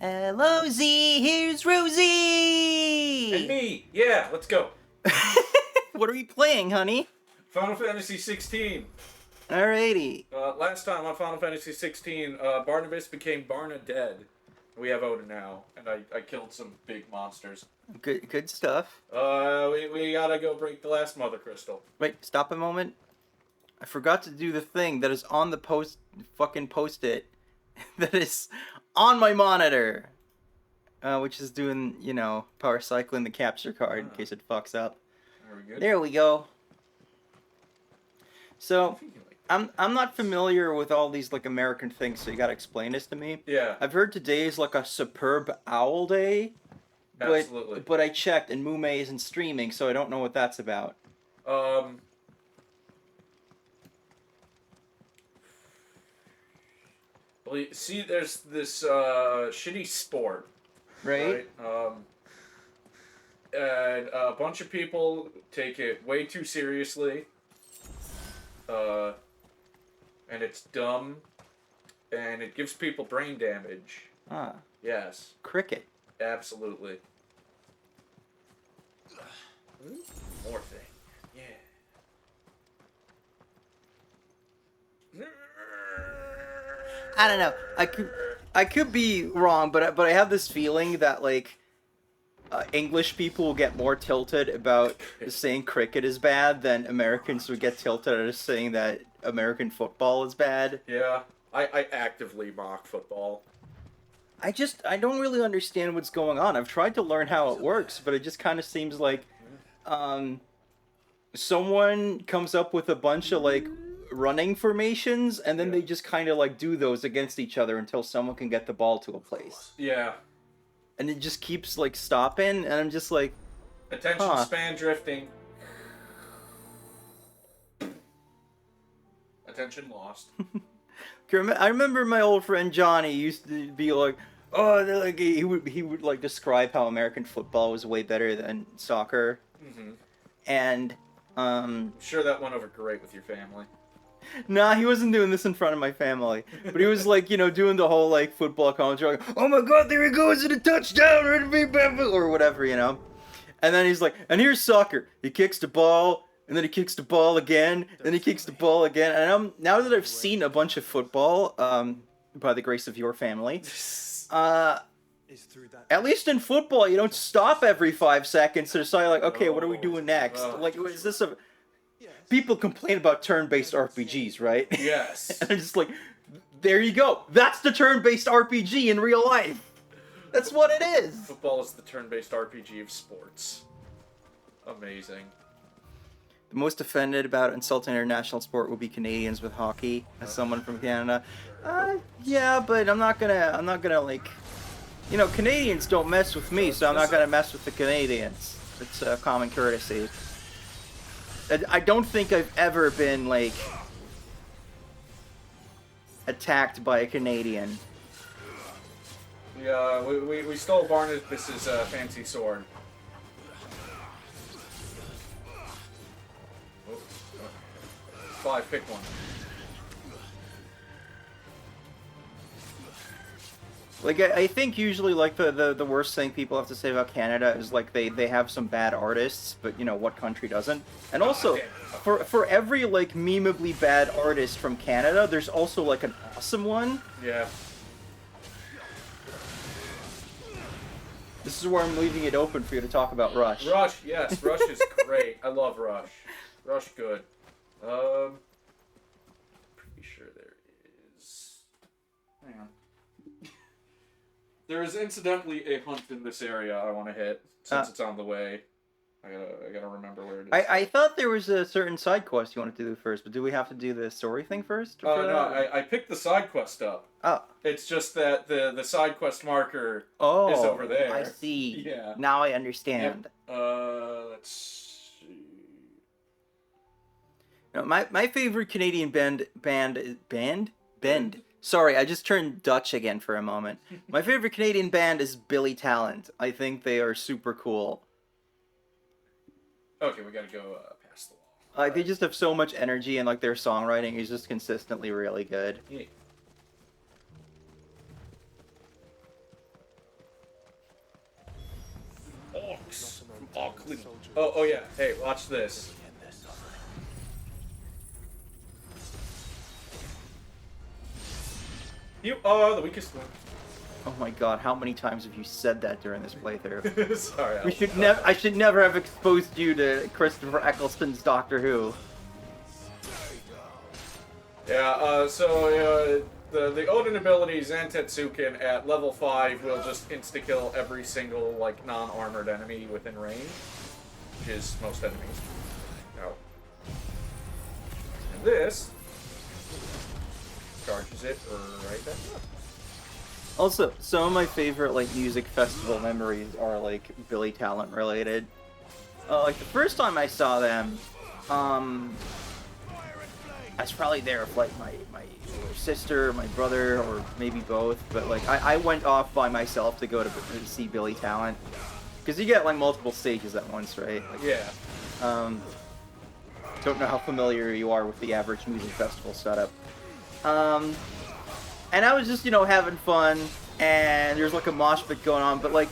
Hello, Z. Here's Rosie. And me. Yeah, let's go. What are we playing, honey? Final Fantasy XVI. Alrighty. Last time on Final Fantasy XVI, Barnabas became Barna dead. We have Oda now, and I killed some big monsters. Good stuff. We gotta go break the last Mother Crystal. Wait, stop a moment. I forgot to do the thing that is on the post-it that is on my monitor. Which is doing, power cycling the capture card in case it fucks up. Are we good? There we go. So, I'm not familiar with all these, American things, so you gotta explain this to me. Yeah. I've heard today is, a superb owl day. Absolutely. But I checked, and Mume isn't streaming, so I don't know what that's about. Well, you see, there's this shitty sport, Right? And a bunch of people take it way too seriously. And it's dumb, and it gives people brain damage. Ah. Yes. Cricket. Absolutely. More thing. Yeah. I don't know. I could be wrong, but I have this feeling that English people will get more tilted about saying cricket is bad than Americans would get tilted at saying that American football is bad. Yeah. I actively mock football. I don't really understand what's going on. I've tried to learn how it works, but it just kind of seems like someone comes up with a bunch of running formations, and then they just kind of do those against each other until someone can get the ball to a place. Yeah. And it just keeps stopping, and I'm just attention span drifting. Attention lost. I remember my old friend Johnny used to be he would describe how American football was way better than soccer. Mm-hmm. And I'm sure that went over great with your family. Nah, he wasn't doing this in front of my family. But he was doing the whole football commentary, oh my god, there he goes at a touchdown, or whatever, And then he's and here's soccer. He kicks the ball, and then he kicks the ball again, then he kicks the ball again. And now that I've seen a bunch of football, by the grace of your family, at least in football, you don't stop every 5 seconds to decide, okay, what are we doing next? Is this a... People complain about turn-based RPGs, right? Yes. And I'm just there you go. That's the turn-based RPG in real life. That's what it is. Football is the turn-based RPG of sports. Amazing. The most offended about insulting international sport will be Canadians with hockey, as someone from Canada. Yeah, but I'm not gonna Canadians don't mess with me, so I'm not gonna mess with the Canadians. It's a common courtesy. I don't think I've ever been, attacked by a Canadian. We stole Barnabas's fancy sword. Five, pick one. I think usually, the worst thing people have to say about Canada is, they have some bad artists, but, what country doesn't? And also, for every, memeably bad artist from Canada, there's also, an awesome one. Yeah. This is where I'm leaving it open for you to talk about Rush. Rush, yes. Rush is great. I love Rush. Rush, good. Pretty sure there is... Hang on. There is incidentally a hunt in this area I want to hit, since it's on the way. I gotta remember where it is. I thought there was a certain side quest you wanted to do first, but do we have to do the story thing first? Oh, no, I picked the side quest up. Oh. It's just that the side quest marker is over there. I see. Yeah. Now I understand. Yep. Let's see. No, my favorite Canadian band? Sorry, I just turned Dutch again for a moment. My favorite Canadian band is Billy Talent. I think they are super cool. Okay, we gotta go past the wall. They just have so much energy, and their songwriting is just consistently really good. Yeah. Oh, clean. Oh yeah. Hey, watch this. You are the weakest one. Oh my god, how many times have you said that during this playthrough? Sorry. I should never have exposed you to Christopher Eccleston's Doctor Who. Yeah, so the Odin ability Zantetsuken at level 5 will just insta-kill every single, like, non-armored enemy within range, which is most enemies. No. And this charges it right back up. Also, some of my favorite, like, music festival memories are, like, Billy Talent related. Like, the first time I saw them, I was probably there with, like, my sister, my brother, or maybe both, but, like, I went off by myself to go to see Billy Talent. Because you get, like, multiple stages at once, right? Like, Yeah. Don't know how familiar you are with the average music festival setup. And I was just, you know, having fun, and there's like a mosh pit going on, but like,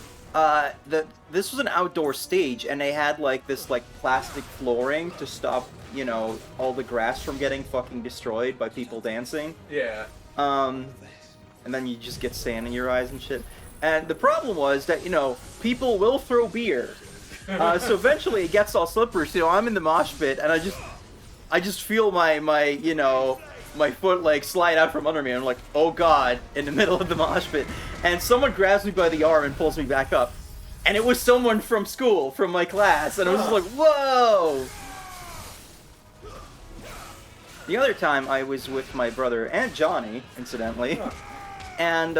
this was an outdoor stage, and they had like this like plastic flooring to stop, you know, all the grass from getting fucking destroyed by people dancing. Yeah. And then you just get sand in your eyes and shit. And the problem was that, you know, people will throw beer. So eventually it gets all slippery. So, you know, I'm in the mosh pit, and I just feel my you know, my foot like slide out from under me. I'm like, oh god, in the middle of the mosh pit, and someone grabs me by the arm and pulls me back up, and it was someone from school, from my class, and I was just like, whoa. The other time I was with my brother and Johnny, incidentally, and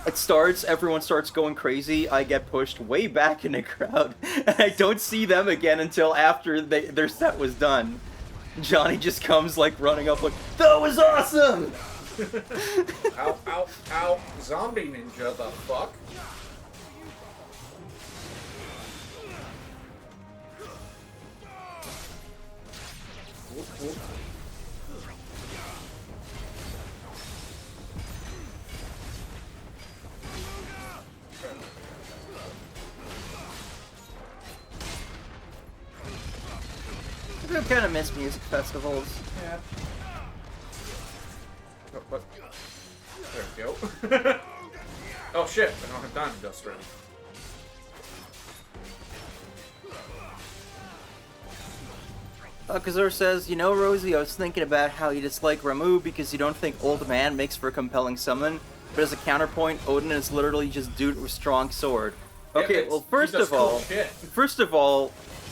it starts, everyone starts going crazy, I get pushed way back in the crowd, and I don't see them again until after their set was done. Johnny just comes, like, running up like, that was awesome! Ow, ow, ow. Zombie ninja, the fuck? Ooh, ooh. I kind of miss music festivals. Yeah. Oh, what? There we go. Oh shit, I don't have diamond dust ready. Kazur says, you know, Rosie, I was thinking about how you dislike Ramu because you don't think Old Man makes for a compelling summon, but as a counterpoint, Odin is literally just dude with strong sword. Okay, Yeah, well, first of all,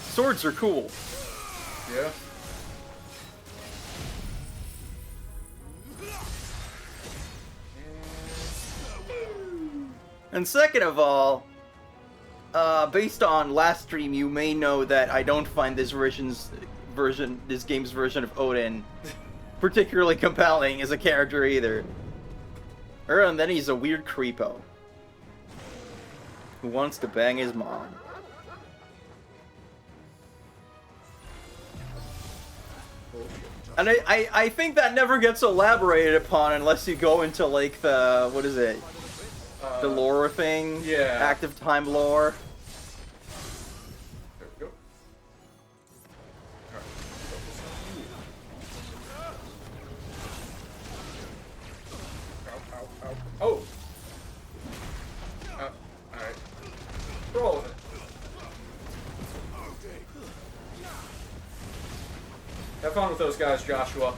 swords are cool. Yeah. And second of all, based on last stream, you may know that I don't find this game's version of Odin particularly compelling as a character either. And then he's a weird creepo who wants to bang his mom. And I think that never gets elaborated upon unless you go into, like, the, what is it? The lore thing? Yeah. Active time lore. There we go. Alright. Ow, ow, ow. Oh! Alright. Roll with it. Have fun with those guys, Joshua.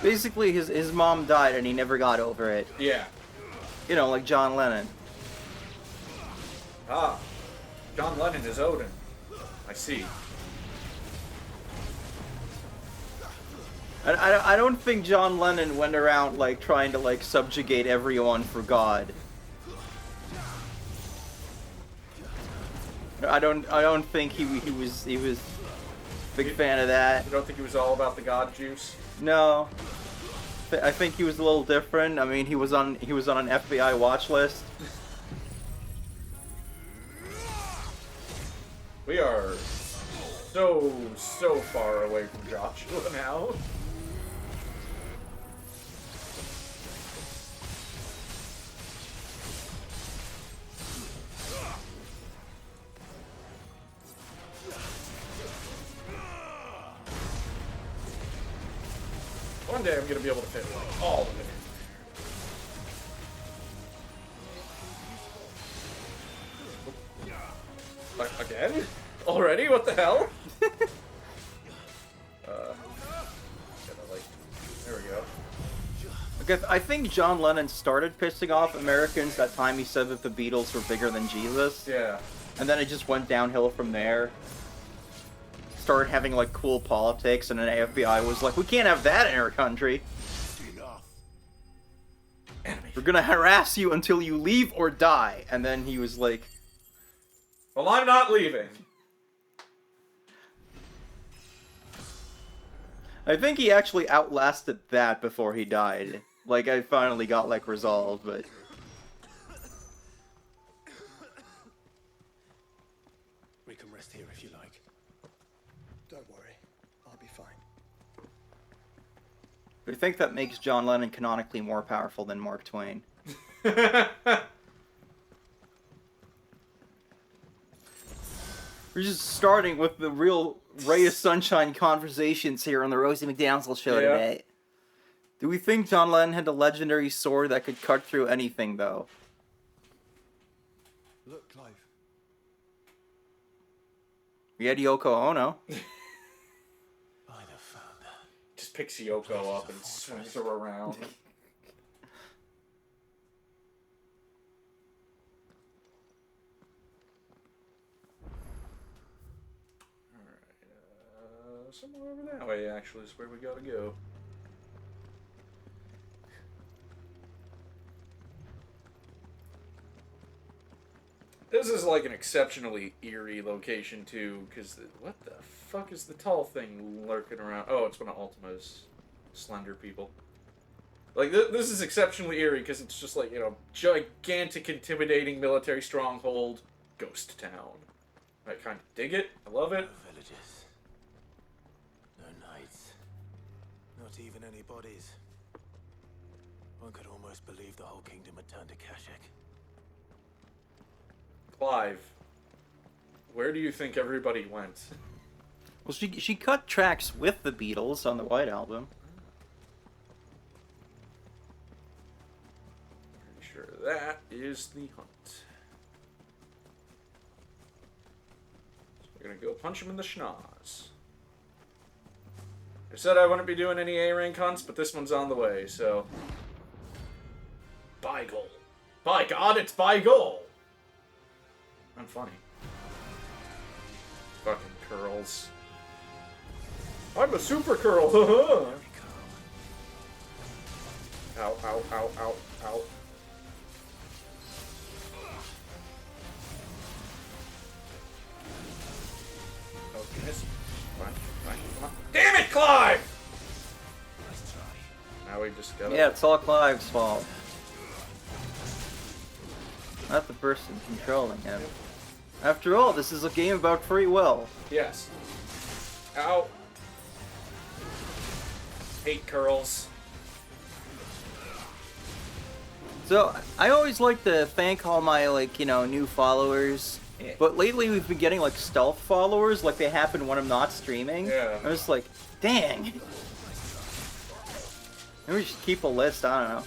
Basically, his mom died and he never got over it. Yeah. You know, like John Lennon. Ah. John Lennon is Odin. I see. I don't think John Lennon went around, like, trying to, like, subjugate everyone for God. I don't think he was a big fan of that. You don't think he was all about the god juice? No. I think he was a little different. I mean, he was on an FBI watch list. We are so far away from Joshua now. one day I'm gonna be able to fit like, all of it in. Like, again? Already? What the hell? There we go. Okay, I think John Lennon started pissing off Americans that time he said that the Beatles were bigger than Jesus. Yeah. And then it just went downhill from there. Started having, like, cool politics, and then FBI was like, we can't have that in our country. We're gonna harass you until you leave or die. And then he was like... Well, I'm not leaving. I think he actually outlasted that before he died. Like, I finally got, like, resolved, but... We can rest here if you like. Don't worry, I'll be fine. I think that makes John Lennon canonically more powerful than Mark Twain. We're just starting with the real ray of sunshine conversations here on the Rosie McDowell show today. Do we think John Lennon had a legendary sword that could cut through anything, though? Look, Clive. We had Yoko Ono. By the founder. Just picks Yoko up and swings her around. Somewhere over that way, actually, is where we gotta go. This is like an exceptionally eerie location, too, because what the fuck is the tall thing lurking around? Oh, it's one of Ultima's slender people. Like, this is exceptionally eerie because it's just like, you know, gigantic, intimidating military stronghold, ghost town. I kind of dig it. I love it. No villages. No knights. Not even any bodies. One could almost believe the whole kingdom had turned to Kashyyyk. Clive, where do you think everybody went? Well, she cut tracks with the Beatles on the White Album. Pretty sure that is the hunt. So we're gonna go punch him in the schnoz. I said I wouldn't be doing any A-rank hunts, but this one's on the way, so... By goal. By God, it's by goal! I'm funny. Fucking curls. I'm a super curl, haha! Ow, ow, ow, ow, ow. Oh, goodness. Fine, fine, come on. Damn it, Clive! Nice try. Now we just gotta... Yeah, it's all Clive's fault. Not the person controlling him. After all, this is a game about free will. Yes. Ow. Hate curls. So, I always like to thank all my, like, you know, new followers. Yeah. But lately we've been getting, like, stealth followers, like they happen when I'm not streaming. Yeah. I'm just like, dang. Maybe we should keep a list, I don't know.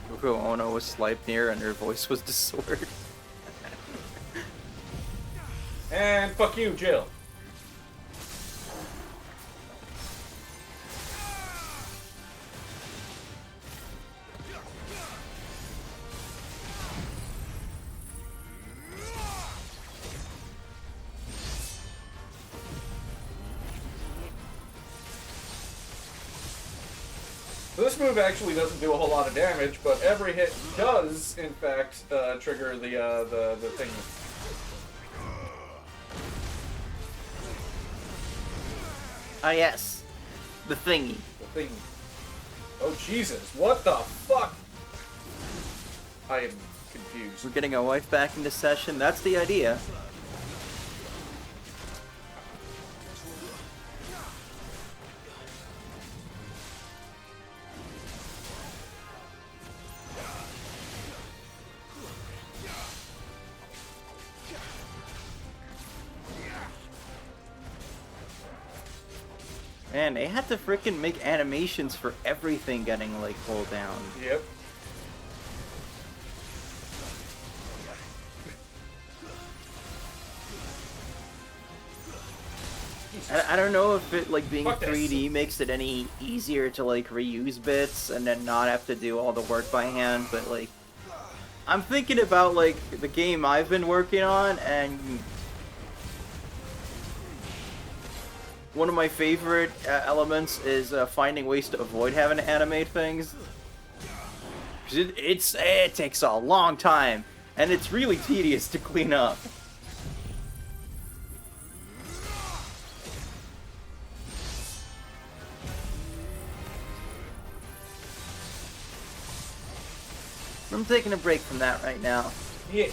Yoko Ono was Sleipnir and her voice was distorted. And fuck you, Jill. This move actually doesn't do a whole lot of damage, but every hit does, in fact, trigger the thing. Ah yes, the thingy. The thing. Oh Jesus! What the fuck? I am confused. We're getting our wife back into session. That's the idea. Man, they had to freaking make animations for everything getting, like, pulled down. Yep. I don't know if it, like, being Fuck this. 3D makes it any easier to, like, reuse bits and then not have to do all the work by hand, but, like, I'm thinking about, like, the game I've been working on, and one of my favorite elements is finding ways to avoid having to animate things. 'Cause it takes a long time, and it's really tedious to clean up. I'm taking a break from that right now. Yeah.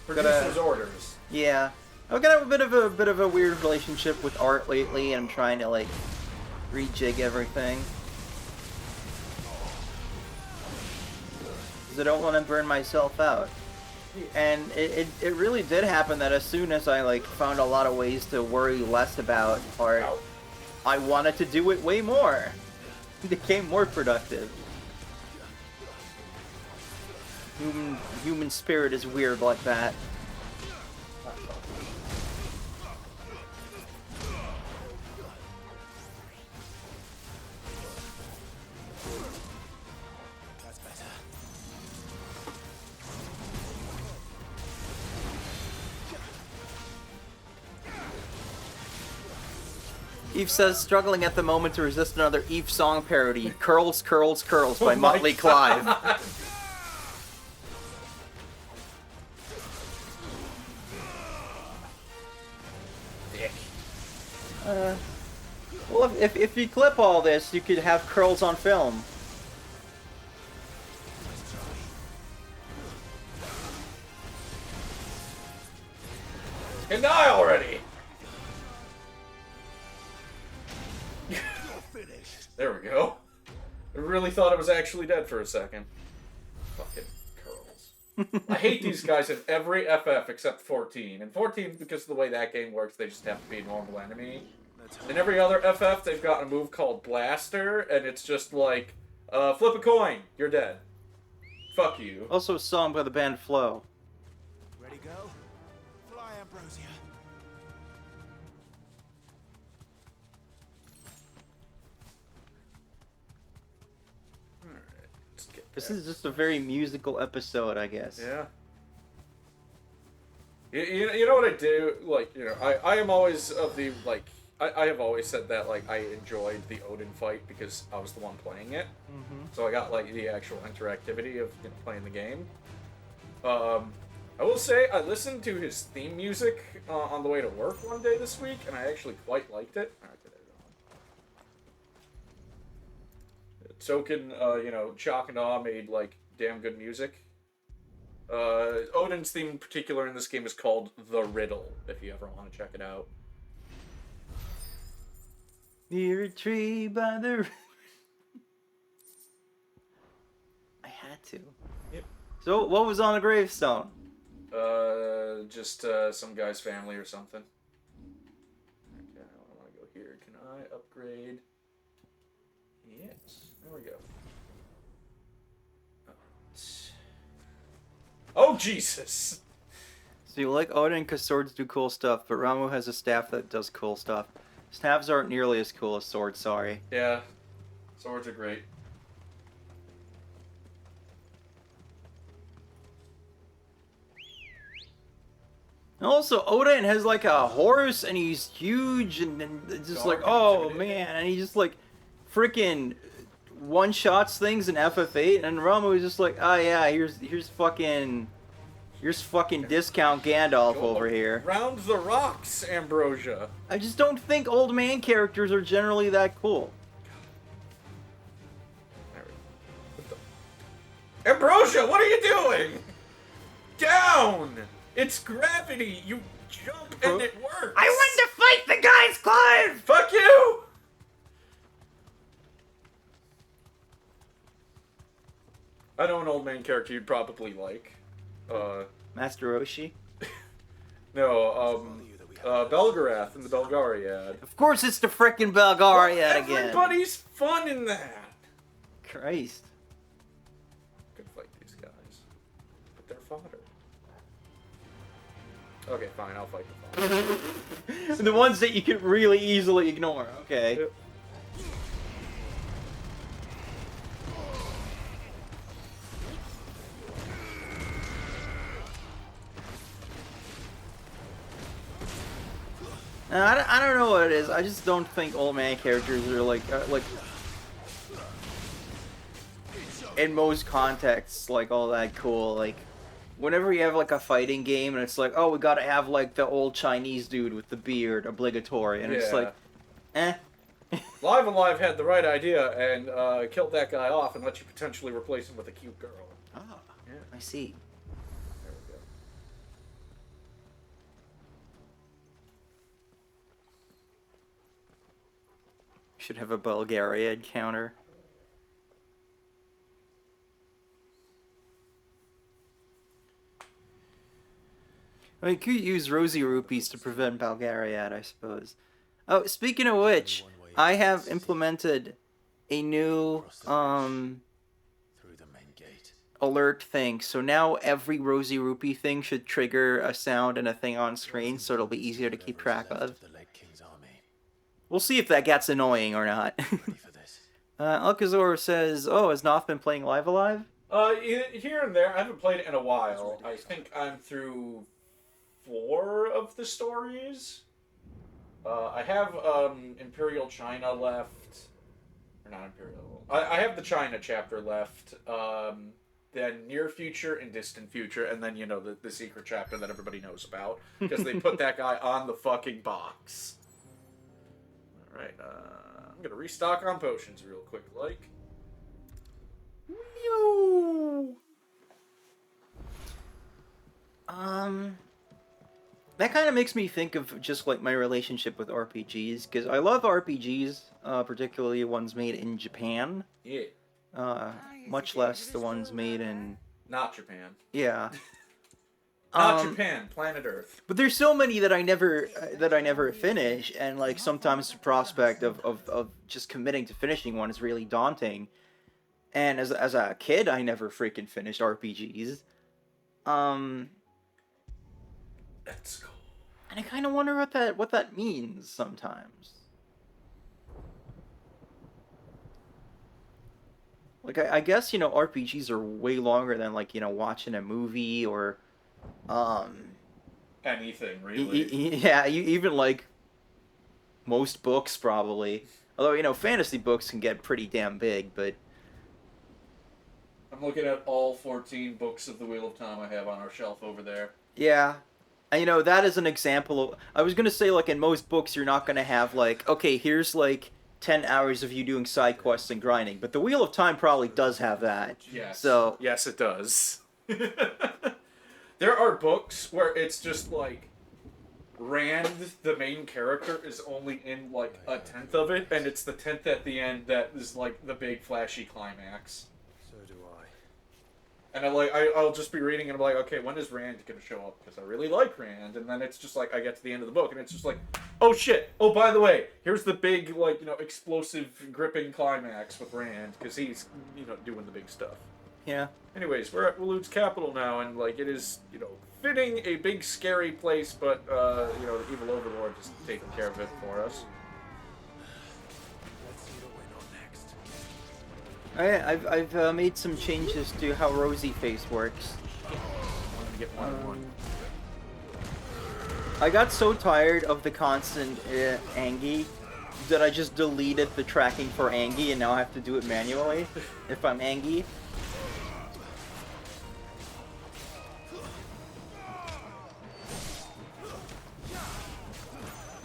Producer's orders. Yeah, I've got a bit of a weird relationship with art lately, and I'm trying to like rejig everything. 'Cause I don't want to burn myself out. And it really did happen that as soon as I like found a lot of ways to worry less about art, I wanted to do it way more. It became more productive. Human spirit is weird like that. That's better. Eve says, struggling at the moment to resist another Eve song parody, Curls, Curls, Curls by Oh my Motley God. Clive. Well, if you clip all this, you could have curls on film. Can die already! There we go. I really thought it was actually dead for a second. Fucking curls. I hate these guys in every FF except 14. And 14, because of the way that game works, they just have to be a normal enemy. In every other FF, they've got a move called Blaster, and it's just like, flip a coin, you're dead. Fuck you. Also a song by the band Flow. Ready, go? Fly, Ambrosia. Alright, let's get This back. is just a very musical episode, I guess. Yeah. You know what I do? Like, you know, I am always of the, like, I have always said that, like, I enjoyed the Odin fight because I was the one playing it. Mm-hmm. So I got, like, the actual interactivity of, you know, playing the game. I will say, I listened to his theme music on the way to work one day this week, and I actually quite liked it. Alright, get it on. Token, you know, Chalk and Awe made, like, damn good music. Odin's theme in particular in this game is called The Riddle, if you ever want to check it out. Near a tree by the river. I had to. Yep. So, what was on the gravestone? Just some guy's family or something. Okay, I want to go here. Can I upgrade? Yes. There we go. Oh, Jesus! So you like Odin because swords do cool stuff, but Ramu has a staff that does cool stuff. Staffs aren't nearly as cool as swords, sorry. Yeah. Swords are great. And also, Odin has like a horse, and he's huge, and it's just Dark like, and oh intimidating. man, and he just like freaking one-shots things in FF8, and Ramu is just like, oh yeah, here's fucking discount Gandalf over here. Round the rocks, Ambrosia. I just don't think old man characters are generally that cool. There we go. What the- Ambrosia, what are you doing? Down! It's gravity. You jump and it works. I want to fight the guys, Clive! Fuck you! I know an old man character you'd probably like. Master Roshi? No, Belgarath in the Belgariad. Of course it's the frickin' Belgariad again. Everybody's fun in that. Christ. Could fight these guys. But they're fodder. Okay, fine, I'll fight the fodder. The ones that you can really easily ignore, okay. Yep. I don't know what it is. I just don't think old man characters are like in most contexts like all that cool. Like whenever you have like a fighting game and it's like, oh, we gotta have like the old Chinese dude with the beard obligatory, and it's like, eh. Live Alive had the right idea and killed that guy off and let you potentially replace him with a cute girl. Ah, Yeah. I see. There we go. Should have a Bulgarian counter. I mean, could use rosy rupees to prevent Bulgariad, I suppose. Oh, speaking of which, I have implemented a new Through the main gate. alert thing. So now every rosy rupee thing should trigger a sound and a thing on screen, so it'll be easier to keep track of. The Lake King's army. We'll see if that gets annoying or not. Ready for this. Alcazor says, "Oh, has Noth been playing Live Alive?" Here and there. I haven't played it in a while. I think I'm through 4 of the stories. I have Imperial China left. Or not Imperial. I have the China chapter left. Then Near Future and Distant Future. And then, you know, the secret chapter that everybody knows about. Because they put that guy on the fucking box. Alright, I'm gonna restock on potions real quick, like. That kind of makes me think of just like my relationship with RPGs, because I love RPGs, particularly ones made in Japan. Yeah. Much less the ones made in Not Japan. yeah. Not Japan, planet Earth. But there's so many that I never finish, and like sometimes the prospect of just committing to finishing one is really daunting. And as a kid, I never freaking finished RPGs. That's cool. And I kind of wonder what that means sometimes. Like I guess, you know, RPGs are way longer than like, you know, watching a movie or Anything, really. yeah, even like most books probably. Although, you know, fantasy books can get pretty damn big, but I'm looking at all 14 books of the Wheel of Time I have on our shelf over there. yeah. And, you know, that is an example of... I was going to say, like, in most books, you're not going to have, like, okay, here's, like, 10 hours of you doing side quests and grinding. But the Wheel of Time probably does have that. Yes. So... Yes, it does. There are books where it's just, like, Rand, the main character, is only in, like, 1/10 of it, and it's the 10th at the end that is, like, the big flashy climax. So do I. And I'll just be reading and I'm like, okay, when is Rand gonna show up? Because I really like Rand. And then it's just like, I get to the end of the book and it's just like, oh shit, oh by the way, here's the big, like, you know, explosive, gripping climax with Rand. Because he's, you know, doing the big stuff. Yeah. Anyways, we're at Walood's capital now and, like, it is, you know, fitting a big, scary place, but, you know, the evil overlord is taking care of it for us. Let's see what went on next. I've made some changes to how Rosy Face works. I'm gonna get one. I got so tired of the constant Angie that I just deleted the tracking for Angie, and now I have to do it manually if I'm Angie.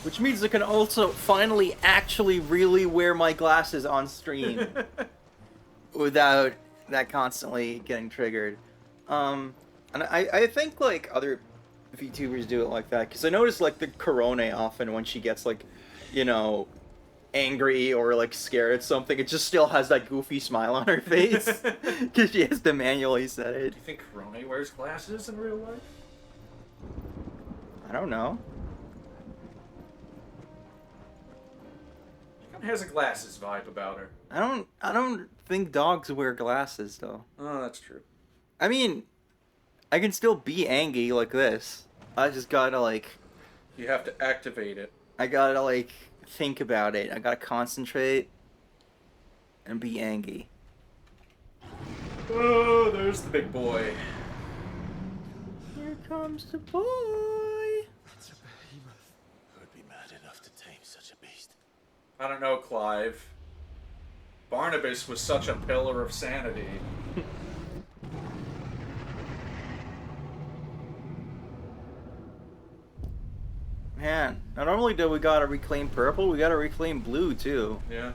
Which means I can also finally actually really wear my glasses on stream without that constantly getting triggered. And I think like other VTubers do it like that because I notice like the Corone often when she gets like, you know, angry or like scared at something, it just still has that goofy smile on her face because she has to manually set it. Do you think Corone wears glasses in real life? I don't know. She kind of has a glasses vibe about her. I don't think dogs wear glasses though. Oh, that's true. I mean, I can still be angry like this. I just gotta like. You have to activate it. I gotta like think about it. I gotta concentrate and be angry. Oh, there's the big boy. Here comes the boy. That's a behemoth. Who would be mad enough to tame such a beast? I don't know, Clive. Barnabas was such a pillar of sanity. Man, not only do we gotta reclaim purple, we gotta reclaim blue too. Yeah.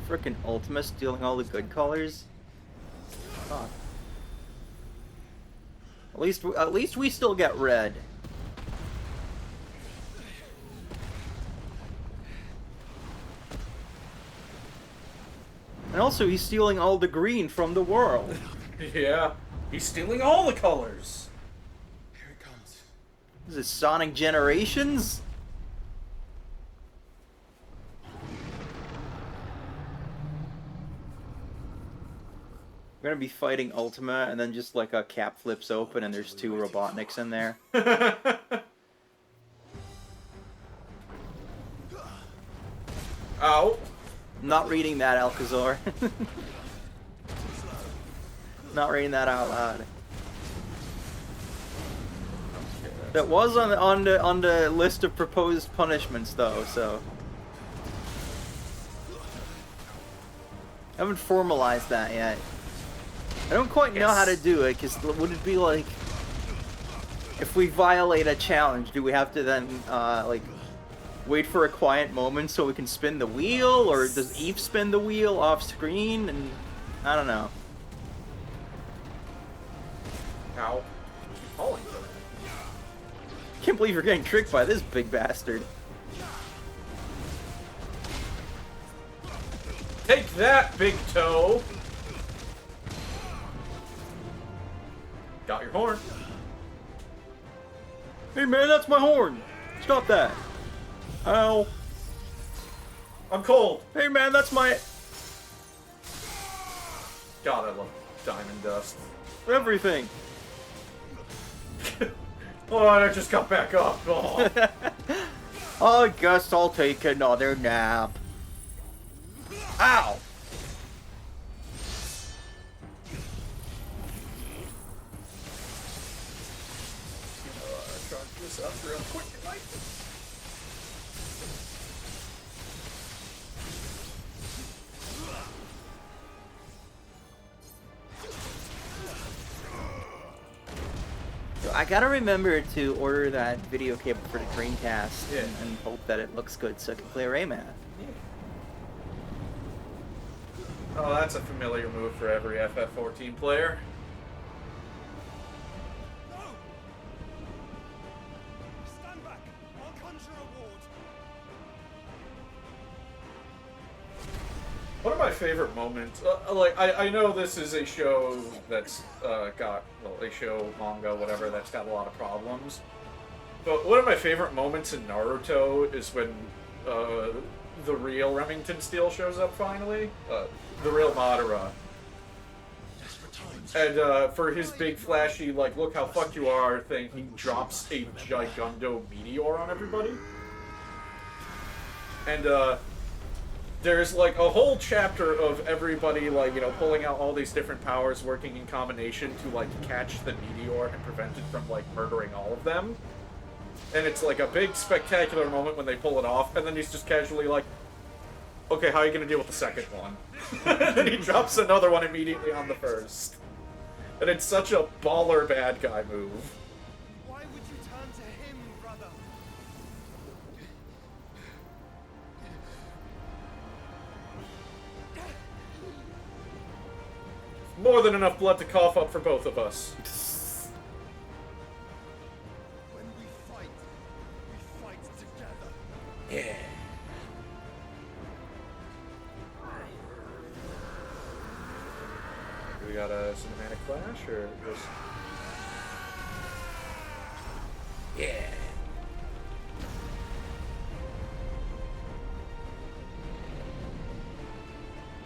Frickin' Ultima stealing all the good colors. Fuck. At least we still get red. And also, he's stealing all the green from the world. Yeah. He's stealing all the colors. Here it comes. Is it Sonic Generations? We're gonna be fighting Ultima, and then just like a cap flips open, and there's 2 Robotniks in there. Ow. I'm not reading that, Alcazar. Not reading that out loud. That was on the list of proposed punishments, though. So I haven't formalized that yet. I don't quite know how to do it, because would it be like if we violate a challenge, do we have to then like wait for a quiet moment so we can spin the wheel, or does Eve spin the wheel off screen? And I don't know. Ow. Falling for that. Can't believe you're getting tricked by this big bastard. Take that, big toe. Got your horn. Hey man, that's my horn! Stop that! Ow! I'm cold. Hey man, that's my God, I love diamond dust. everything! Oh, and I just got back up. Oh. I guess I'll take another nap. Ow! Charge this up real quick. I gotta remember to order that video cable for the Dreamcast, Yeah. and hope that it looks good so I can play Rayman. Oh, that's a familiar move for every FF14 player. No! Stand back! I'll conjure a ward. One of my favorite moments, like, I know this is a show that's got, well, a show, manga, whatever, that's got a lot of problems. But one of my favorite moments in Naruto is when the real Remington Steele shows up finally. The real Madara. And for his big flashy, like, look how fucked you are thing, he drops a Gigundo meteor on everybody. And, there's, like, a whole chapter of everybody, like, you know, pulling out all these different powers working in combination to, like, catch the meteor and prevent it from, like, murdering all of them. And it's, like, a big, spectacular moment when they pull it off, and then he's just casually like, okay, how are you gonna deal with the second one? And then he drops another one immediately on the first. And it's such a baller bad guy move. Why would you turn to him, brother? More than enough blood to cough up for both of us. When we fight together. Yeah. Do we got a cinematic flash or just? Yeah.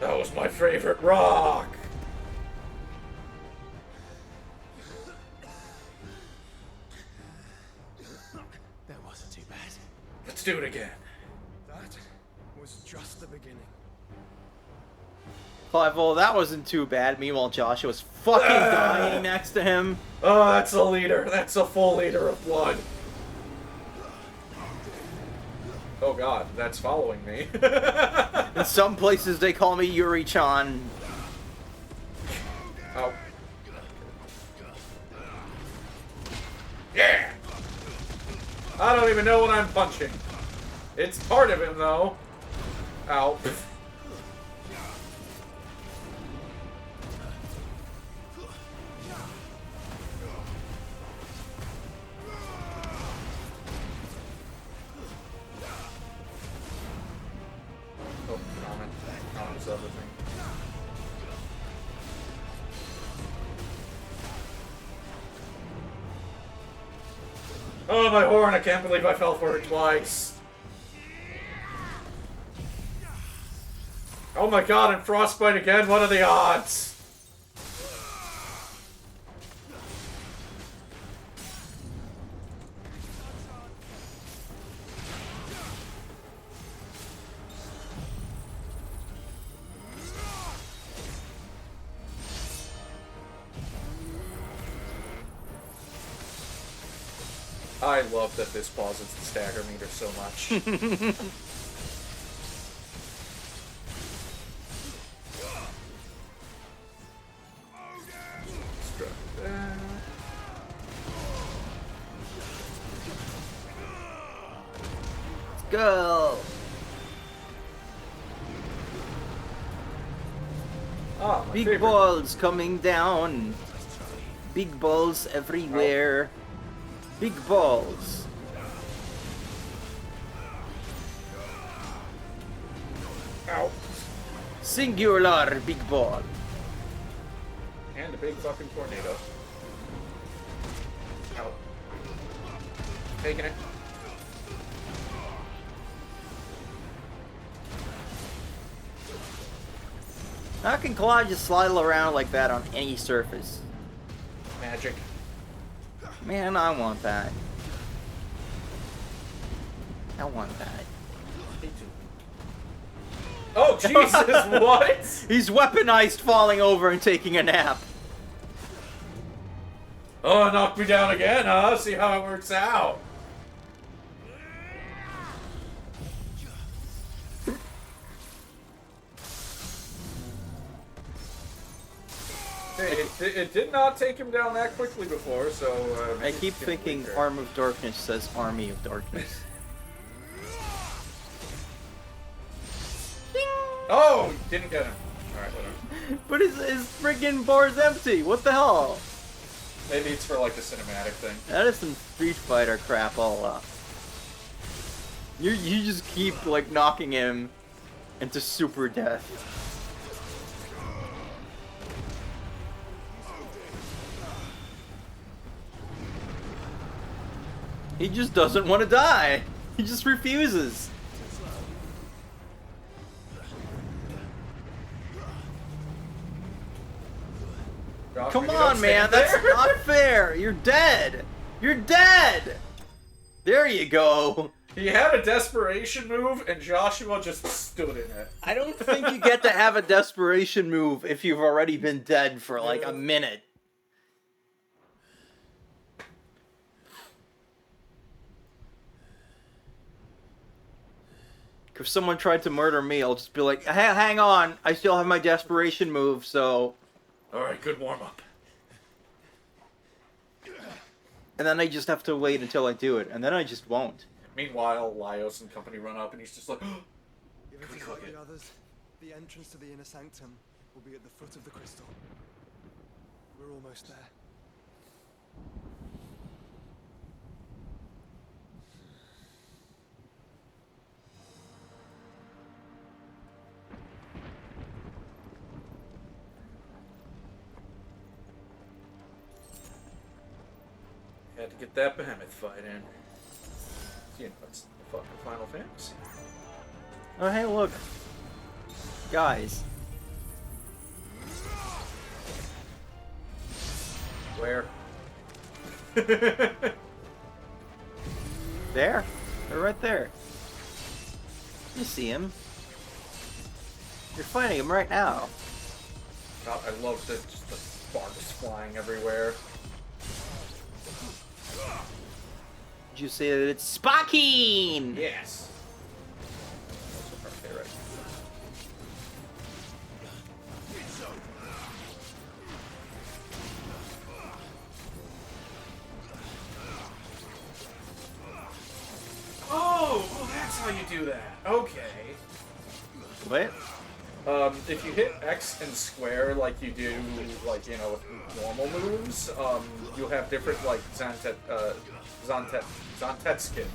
That was my favorite rock. That wasn't too bad. Let's do it again. That was just the beginning. Clive, well, that wasn't too bad. Meanwhile, Joshua was fucking dying next to him. Oh, that's a liter. That's a full liter of blood. Oh god, that's following me. In some places, they call me Yuri-chan. Oh. Yeah! I don't even know what I'm punching. It's part of him, though. Ow. Oh, comment. Comment this other thing. Oh, my horn! I can't believe I fell for it twice. Oh my god, and frostbite again? What are the odds? I love that this pauses the stagger meter so much. Go! Ah, my Big favorite. balls coming down. Big balls everywhere. Big balls. Ow. Singular big ball. And a big fucking tornado. Ow. Taking it. How can Clyde just slide around like that on any surface? Magic. Man, I want that. I want that. Oh, Jesus, what? He's weaponized falling over and taking a nap. Oh, knock me down again, huh? See how it works out. Hey, it did not take him down that quickly before, so... I maybe keep it's getting thinking weaker. Arm of Darkness says Army of Darkness. Oh, didn't get him. Alright, whatever. But his friggin' bar's empty. What the hell? Maybe it's for like the cinematic thing. That is some Street Fighter crap all up. You just keep like knocking him into super death. He just doesn't want to die. He just refuses. Josh, Come maybe don't on, man. stand That's there. not fair. You're dead. You're dead. There you go. He had a desperation move, and Joshua just stood in it. I don't think you get to have a desperation move if you've already been dead for like a minute. If someone tried to murder me, I'll just be like, hey, hang on, I still have my desperation move, so... Alright, good warm-up. And then I just have to wait until I do it, and then I just won't. Meanwhile, Laios and company run up, and he's just like, If it is like the others, the entrance to the inner sanctum will be at the foot of the crystal. We're almost there. Had to get that behemoth fight in. You know, it's the fucking Final Fantasy. Oh, hey, look. Guys. Where? There. They're right there. You see him. You're fighting him right now. God, I love just the sparks flying everywhere. Did you say that it's Spockeen? Yes. Okay, right. Oh, that's how you do that. Okay. What? If you hit X and square like you do, like, you know, with normal moves, you'll have different, like, Zontetskin. Am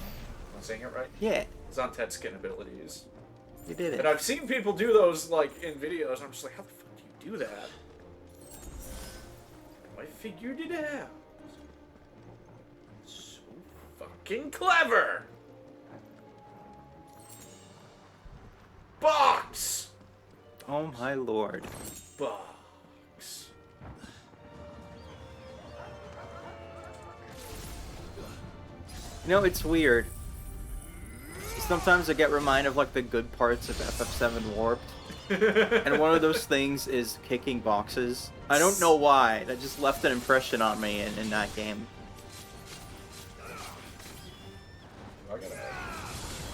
I saying it right? Yeah. Zontetskin abilities. You did it. And I've seen people do those, like, in videos, and I'm just like, how the fuck do you do that? I figured it out. So fucking clever! Box! Oh my lord. Box. You know, it's weird. Sometimes I get reminded of, like, the good parts of FF7 Warped. And one of those things is kicking boxes. I don't know why. That just left an impression on me in that game.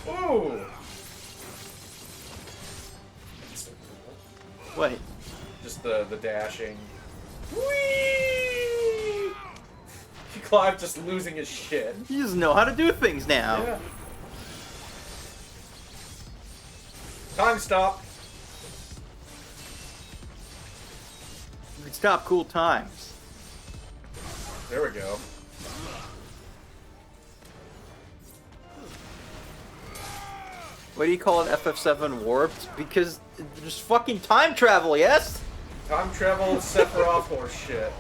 Ooh! Wait. Just the dashing. Whee! Clive just losing his shit. You just know how to do things now. Yeah. Time stop. You can stop cool times. There we go. Why do you call it FF7 Warped? Because there's fucking time travel, yes? Time travel, Sephiroth horse shit.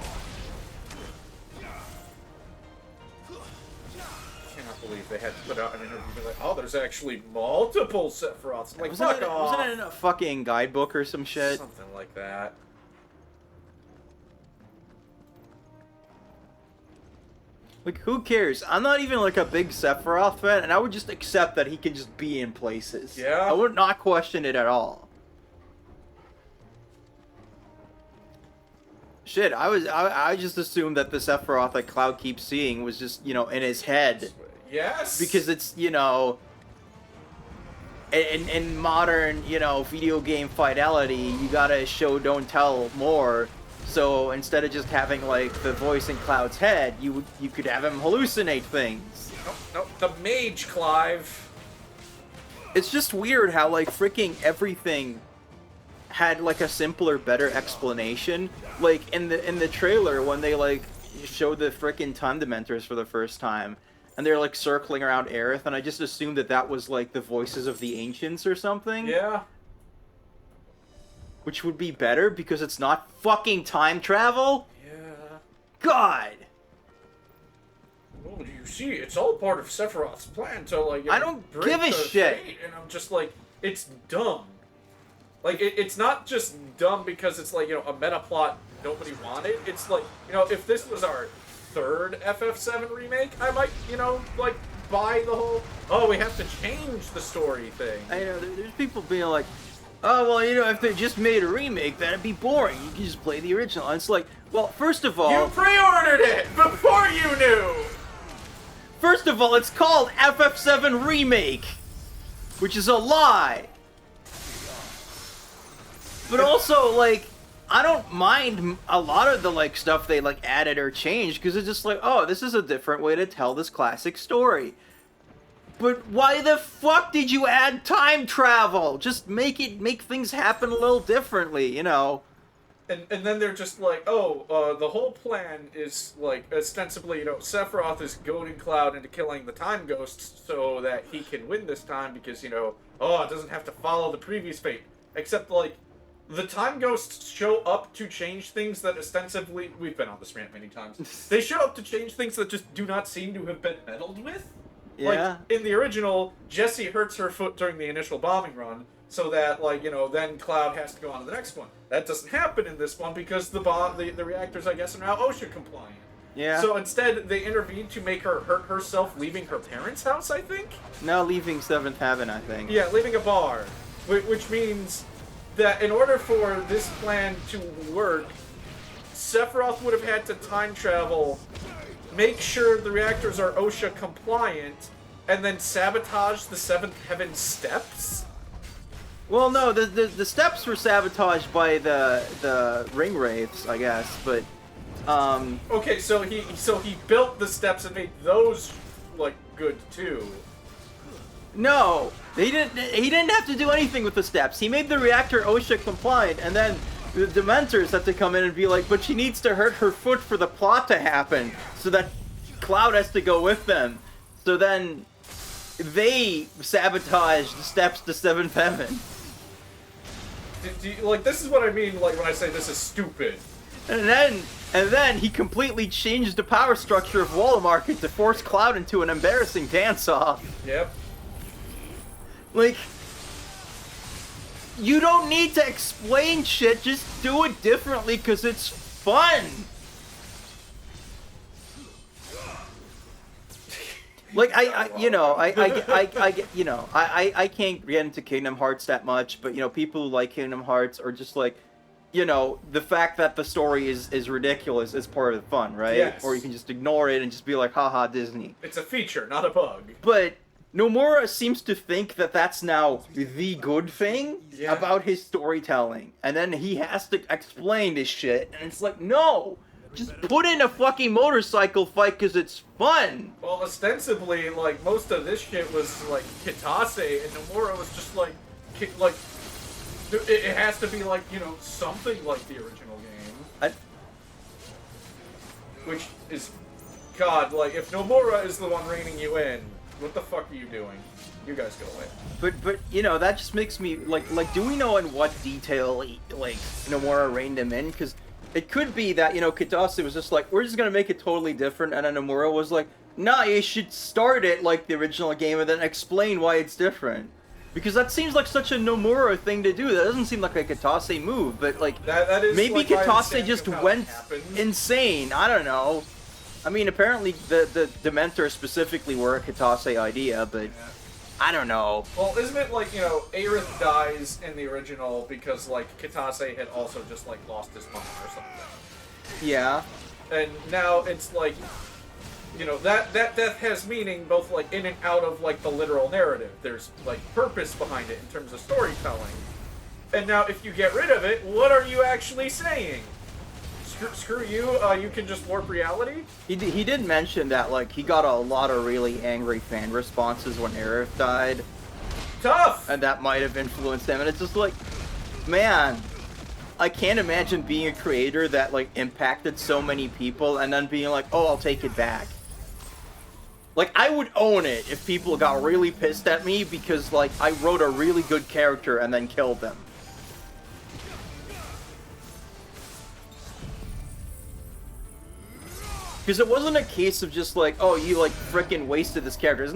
Cannot believe they had to put out an interview like, oh, there's actually multiple Sephiroths. I'm like, fuck off. Wasn't it in a fucking guidebook or some shit? Something like that. Like, who cares? I'm not even, like, a big Sephiroth fan, and I would just accept that he can just be in places. Yeah? I would not question it at all. Shit, I just assumed that the Sephiroth that Cloud keeps seeing was just, you know, in his head. Yes! Because it's, you know... In modern, you know, video game fidelity, you gotta show, don't tell more. So instead of just having, like, the voice in Cloud's head, you could have him hallucinate things. Nope, the mage, Clive. It's just weird how, like, freaking everything had, like, a simpler, better explanation. Like, in the trailer, when they, like, showed the freaking Time Dementors for the first time, and they're, like, circling around Aerith, and I just assumed that that was, like, the voices of the Ancients or something. Yeah. Which would be better, because it's not fucking time travel? Yeah. God! Well, you see, it's all part of Sephiroth's plan to, like... I don't break give a the shit. fate, and I'm just like, it's dumb. Like, it's not just dumb because it's, like, you know, a meta plot nobody wanted. It's like, you know, if this was our third FF7 remake, I might, you know, like, buy the whole, oh, we have to change the story thing. I know, there's people being like, oh, well, you know, if they just made a remake, that'd be boring. You can just play the original. And it's like, well, first of all... You pre-ordered it before you knew! First of all, it's called FF7 Remake, which is a lie. But also, like, I don't mind a lot of the, like, stuff they, like, added or changed, because it's just like, oh, this is a different way to tell this classic story. But why the fuck did you add time travel? Just make things happen a little differently, you know? And then they're just like, oh, the whole plan is, like, ostensibly, Sephiroth is goading Cloud into killing the Time Ghosts so that he can win this time because, it doesn't have to follow the previous fate. Except, like, the Time Ghosts show up to change things that ostensibly... We've been on this rant many times. They show up to change things that just do not seem to have been meddled with. Yeah. Like, in the original, Jessie hurts her foot during the initial bombing run, so that, like, then Cloud has to go on to the next one. That doesn't happen in this one because the reactors, I guess, are now OSHA compliant. Yeah. So instead, they intervene to make her hurt herself leaving her parents' house, I think? No, leaving Seventh Heaven, I think. Yeah, leaving a bar. Which means that in order for this plan to work, Sephiroth would have had to time travel, make sure the reactors are OSHA compliant, and then sabotage the Seventh Heaven steps? Well, no, the steps were sabotaged by the ring wraiths, I guess, but Okay, so he built the steps and made those like good too. no, he didn't have to do anything with the steps. He made the reactor OSHA compliant, and then the Dementors had to come in and be like, but she needs to hurt her foot for the plot to happen, so that Cloud has to go with them. So then they sabotage the steps to Seventh Heaven. Like, this is what I mean, like, when I say this is stupid. And then he completely changed the power structure of Walla Market to force Cloud into an embarrassing dance-off. Yep. Like, you don't need to explain shit, just do it differently because it's fun. Like, I can't get into Kingdom Hearts that much, but, people who like Kingdom Hearts are just like, the fact that the story is ridiculous is part of the fun, right? Yes. Or you can just ignore it and just be like, haha, Disney. It's a feature, not a bug. But Nomura seems to think that that's now the good thing about his storytelling. And then he has to explain this shit, and it's like, no! Just put in a fucking motorcycle fight because it's fun! Well, ostensibly, like, most of this shit was, like, Kitase, and Nomura was just like, it has to be, like, something like the original game. Which is, God, like, if Nomura is the one reining you in, what the fuck are you doing? You guys go away. But that just makes me, like, do we know in what detail, like, Nomura reined him in? Because it could be that, Kitase was just like, we're just gonna make it totally different, and then Nomura was like, nah, you should start it like the original game and then explain why it's different. Because that seems like such a Nomura thing to do. That doesn't seem like a Kitase move, but, like, that is, maybe like, Kitase just went insane. I don't know. I mean, apparently the Dementor specifically were a Kitase idea, but I don't know. Well, isn't it like, Aerith dies in the original because, like, Kitase had also just, like, lost his mom or something. Yeah. And now it's like, that death has meaning both, like, in and out of, like, the literal narrative. There's, like, purpose behind it in terms of storytelling. And now if you get rid of it, what are you actually saying? Screw you, you can just warp reality? He did mention that, like, he got a lot of really angry fan responses when Aerith died. Tough! And that might have influenced him, and it's just like, man, I can't imagine being a creator that, like, impacted so many people and then being like, oh, I'll take it back. Like, I would own it if people got really pissed at me because, like, I wrote a really good character and then killed them. Because it wasn't a case of just like, oh, you like frickin' wasted this character. It's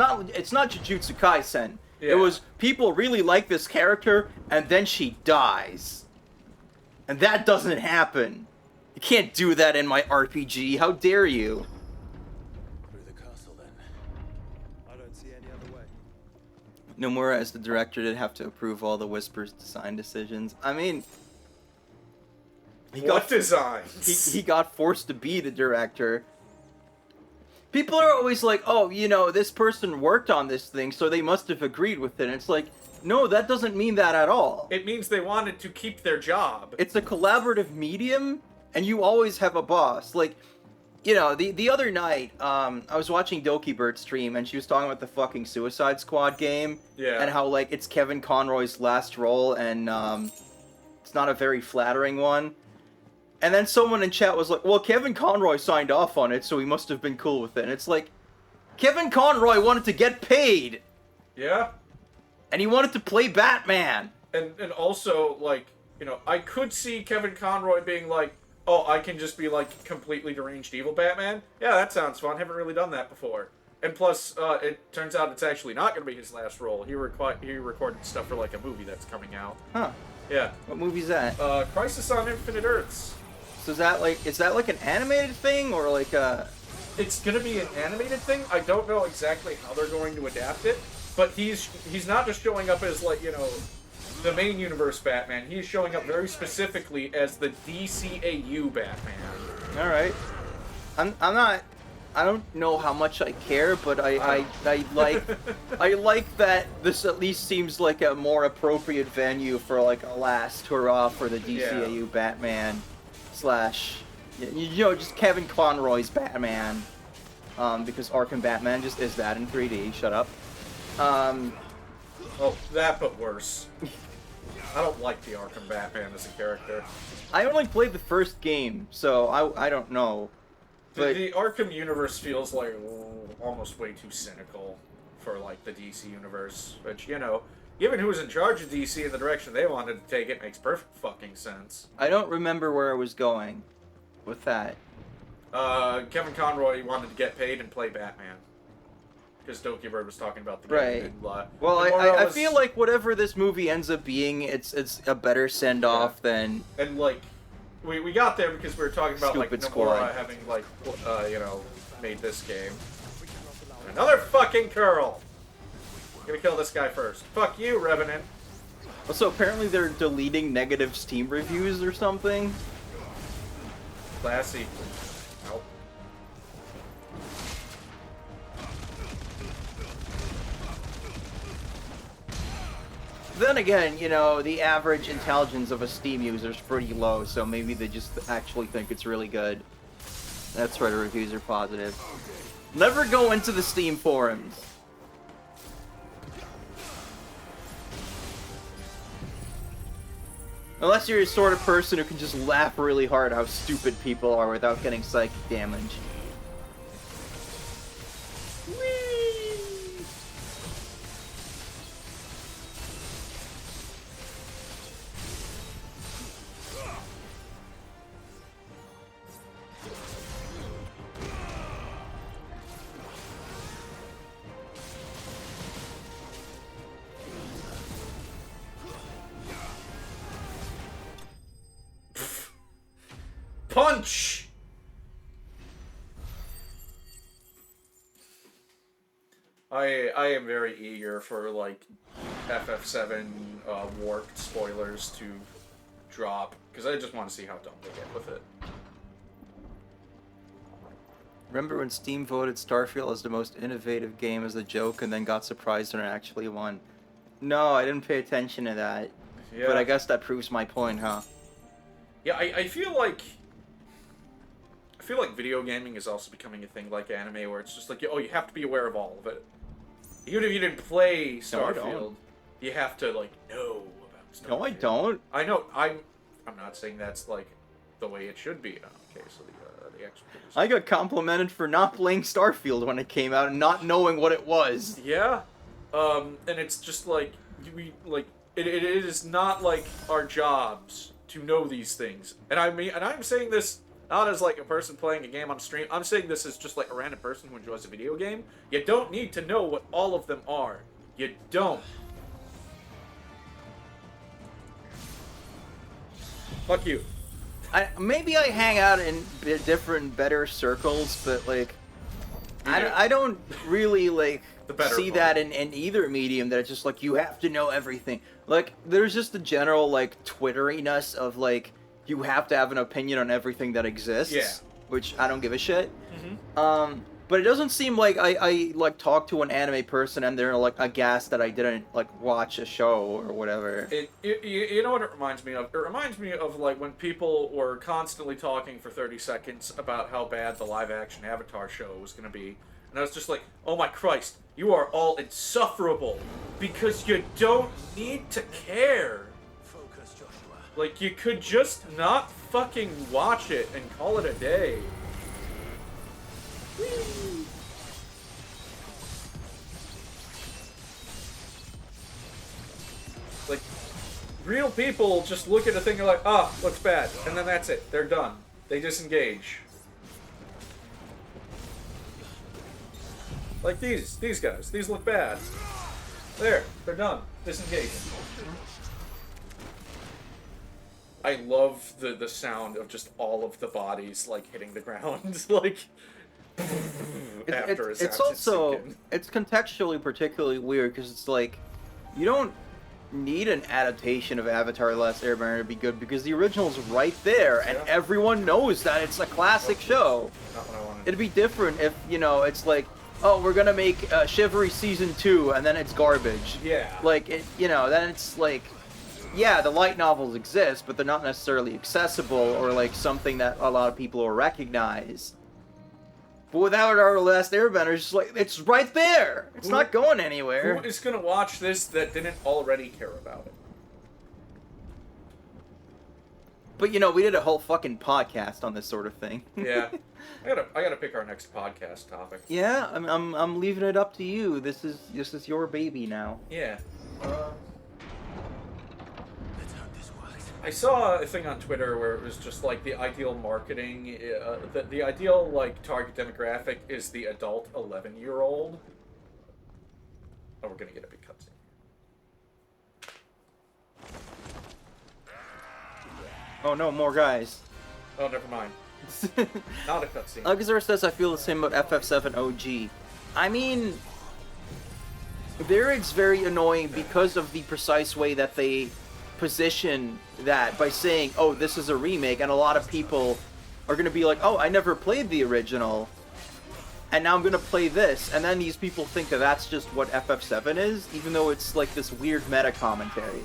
not Jujutsu Kaisen. Yeah. It was people really like this character and then she dies. And that doesn't happen. You can't do that in my RPG. How dare you? Through the castle, then. I don't see any other way. Nomura, as the director, did have to approve all the Whisper's design decisions. I mean, What designs? he got forced to be the director. People are always like, oh, this person worked on this thing, so they must have agreed with it. And it's like, no, that doesn't mean that at all. It means they wanted to keep their job. It's a collaborative medium, and you always have a boss. Like, the other night, I was watching Doki Bird stream, and she was talking about the fucking Suicide Squad game. Yeah. And how, like, it's Kevin Conroy's last role, and it's not a very flattering one. And then someone in chat was like, well, Kevin Conroy signed off on it, so he must have been cool with it. And it's like, Kevin Conroy wanted to get paid! Yeah. And he wanted to play Batman! And also, like, you know, I could see Kevin Conroy being like, oh, I can just be, like, completely deranged evil Batman? Yeah, that sounds fun. Haven't really done that before. And plus, it turns out it's actually not going to be his last role. He recorded stuff for, like, a movie that's coming out. Huh. Yeah. What movie's that? Crisis on Infinite Earths. So is that like an animated thing, or like a... It's going to be an animated thing. I don't know exactly how they're going to adapt it. But he's not just showing up as, like, you know, the main universe Batman. He's showing up very specifically as the DCAU Batman. Alright. I don't know how much I care, but I like that this at least seems like a more appropriate venue for, like, a last hurrah for the DCAU Batman slash, you know, just Kevin Conroy's Batman. Because Arkham Batman just is that in 3D. Shut up. Oh, that but worse. I don't like the Arkham Batman as a character. I only played the first game, so I don't know. But The Arkham universe feels like almost way too cynical for, like, the DC universe. Which, you know, given who was in charge of DC and the direction they wanted to take it, makes perfect fucking sense. I don't remember where I was going with that. Kevin Conroy wanted to get paid and play Batman. Because Doki Bird was talking about the game. Right. And, Well, and I feel like whatever this movie ends up being, it's a better send-off than... And, like, we got there because we were talking about, Stupid like, Squad. Nomura having, like, you know, made this game. Another fucking curl! I'm gonna kill this guy first. Fuck you, Revenant. Also, apparently they're deleting negative Steam reviews or something. Classy. Nope. Then again, you know, the average intelligence of a Steam user is pretty low, so maybe they just actually think it's really good. That's why the reviews are positive. Never go into the Steam forums. Unless you're the sort of person who can just laugh really hard how stupid people are without getting psychic damage. Punch! I am very eager for, like, FF7 warped spoilers to drop, because I just want to see how dumb they get with it. Remember when Steam voted Starfield as the most innovative game as a joke and then got surprised when it actually won? No, I didn't pay attention to that. Yeah. But I guess that proves my point, huh? Yeah, I feel like video gaming is also becoming a thing like anime, where it's just like, oh, you have to be aware of all of it. Even if you didn't play Starfield, you have to, like, know about Starfield. No, I don't. I know. I'm not saying that's, like, the way it should be. Okay, so the actual. I got complimented for not playing Starfield when it came out and not knowing what it was. Yeah, and it's just like it is not like our jobs to know these things. And I'm saying this not as like a person playing a game on stream. I'm saying this as just like a random person who enjoys a video game. You don't need to know what all of them are. You don't. Fuck you. Maybe I hang out in different, better circles, but like, I don't really like see that in either medium. That it's just like you have to know everything. Like, there's just the general like Twitteriness of like you have to have an opinion on everything that exists. Yeah. Which I don't give a shit. Mm-hmm. But it doesn't seem like I like talk to an anime person and they're like aghast that I didn't like watch a show or whatever. You know what it reminds me of? It reminds me of like when people were constantly talking for 30 seconds about how bad the live action Avatar show was going to be. And I was just like, oh my Christ, you are all insufferable because you don't need to care. Focus, Joshua. Like, you could just not fucking watch it and call it a day. Whee! Like, real people just look at a thing and are like, ah, looks bad. And then that's it. They're done. They disengage. Like these guys. These look bad. There. They're done. Disengage. I love the sound of just all of the bodies, like, hitting the ground. Like, after it's also, it's contextually particularly weird, because it's like, you don't need an adaptation of Avatar: The Last Airbender to be good, because the original's right there, and everyone knows that it's a classic show. Not what I wanted. It'd be different if, you know, it's like, oh, we're gonna make Chivalry Season 2, and then it's garbage. Yeah. Like, it, you know, then it's like, yeah, the light novels exist, but they're not necessarily accessible, or like something that a lot of people will recognize. But without our Last Airbender, it's just like, it's right there! It's not going anywhere. Who is gonna watch this that didn't already care about it? But, you know, we did a whole fucking podcast on this sort of thing. Yeah. I gotta pick our next podcast topic. Yeah, I'm leaving it up to you. This is your baby now. Yeah. Let's hope this works. I saw a thing on Twitter where it was just like the ideal marketing, the ideal like target demographic is the adult 11-year-old. Oh, we're gonna get a big cutscene. Oh no, more guys. Oh, never mind. Not a cutscene. Alexander says, I feel the same about FF7 OG. I mean, Varig's very annoying because of the precise way that they position that by saying, oh, this is a remake, and a lot of people are going to be like, oh, I never played the original, and now I'm going to play this, and then these people think that that's just what FF7 is, even though it's like this weird meta commentary.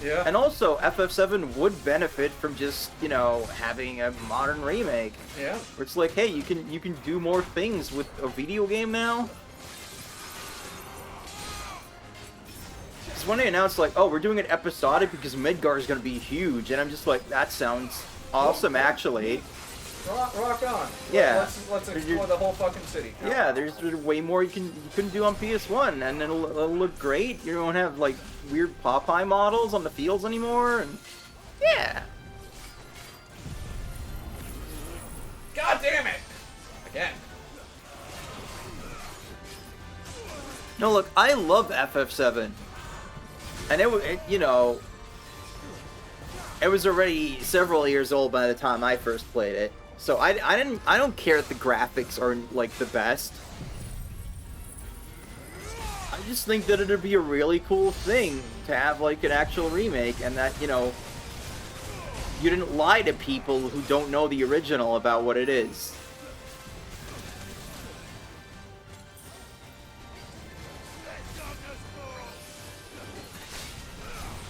Yeah. And also, FF7 would benefit from just, you know, having a modern remake. Yeah. Where it's like, hey, you can do more things with a video game now. Because when they announced, like, oh, we're doing it episodic because Midgar is going to be huge, and I'm just like, that sounds awesome, actually. Rock on. Yeah. Let's explore the whole fucking city. Yeah, there's way more you couldn't do on PS1, and it'll look great. You don't have like weird Popeye models on the fields anymore, and yeah. God damn it! Again. No, look, I love FF7, and it you know, it was already several years old by the time I first played it. So I don't care if the graphics are like the best. I just think that it'd be a really cool thing to have like an actual remake, and that, you know, you didn't lie to people who don't know the original about what it is.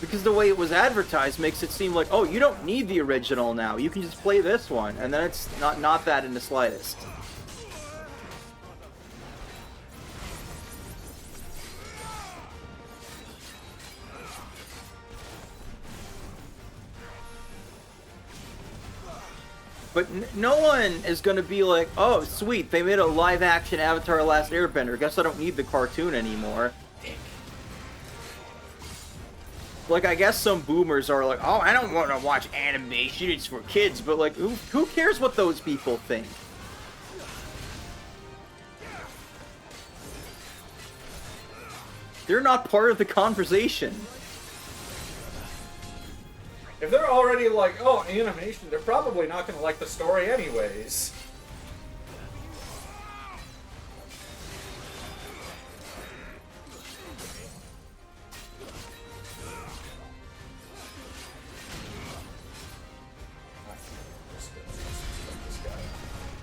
Because the way it was advertised makes it seem like, oh, you don't need the original now. You can just play this one. And then it's not that in the slightest. But no one is going to be like, oh, sweet, they made a live-action Avatar: Last Airbender. Guess I don't need the cartoon anymore. Like, I guess some boomers are like, oh, I don't want to watch animation, it's for kids. But, like, who cares what those people think? They're not part of the conversation. If they're already like, oh, animation, they're probably not going to like the story anyways.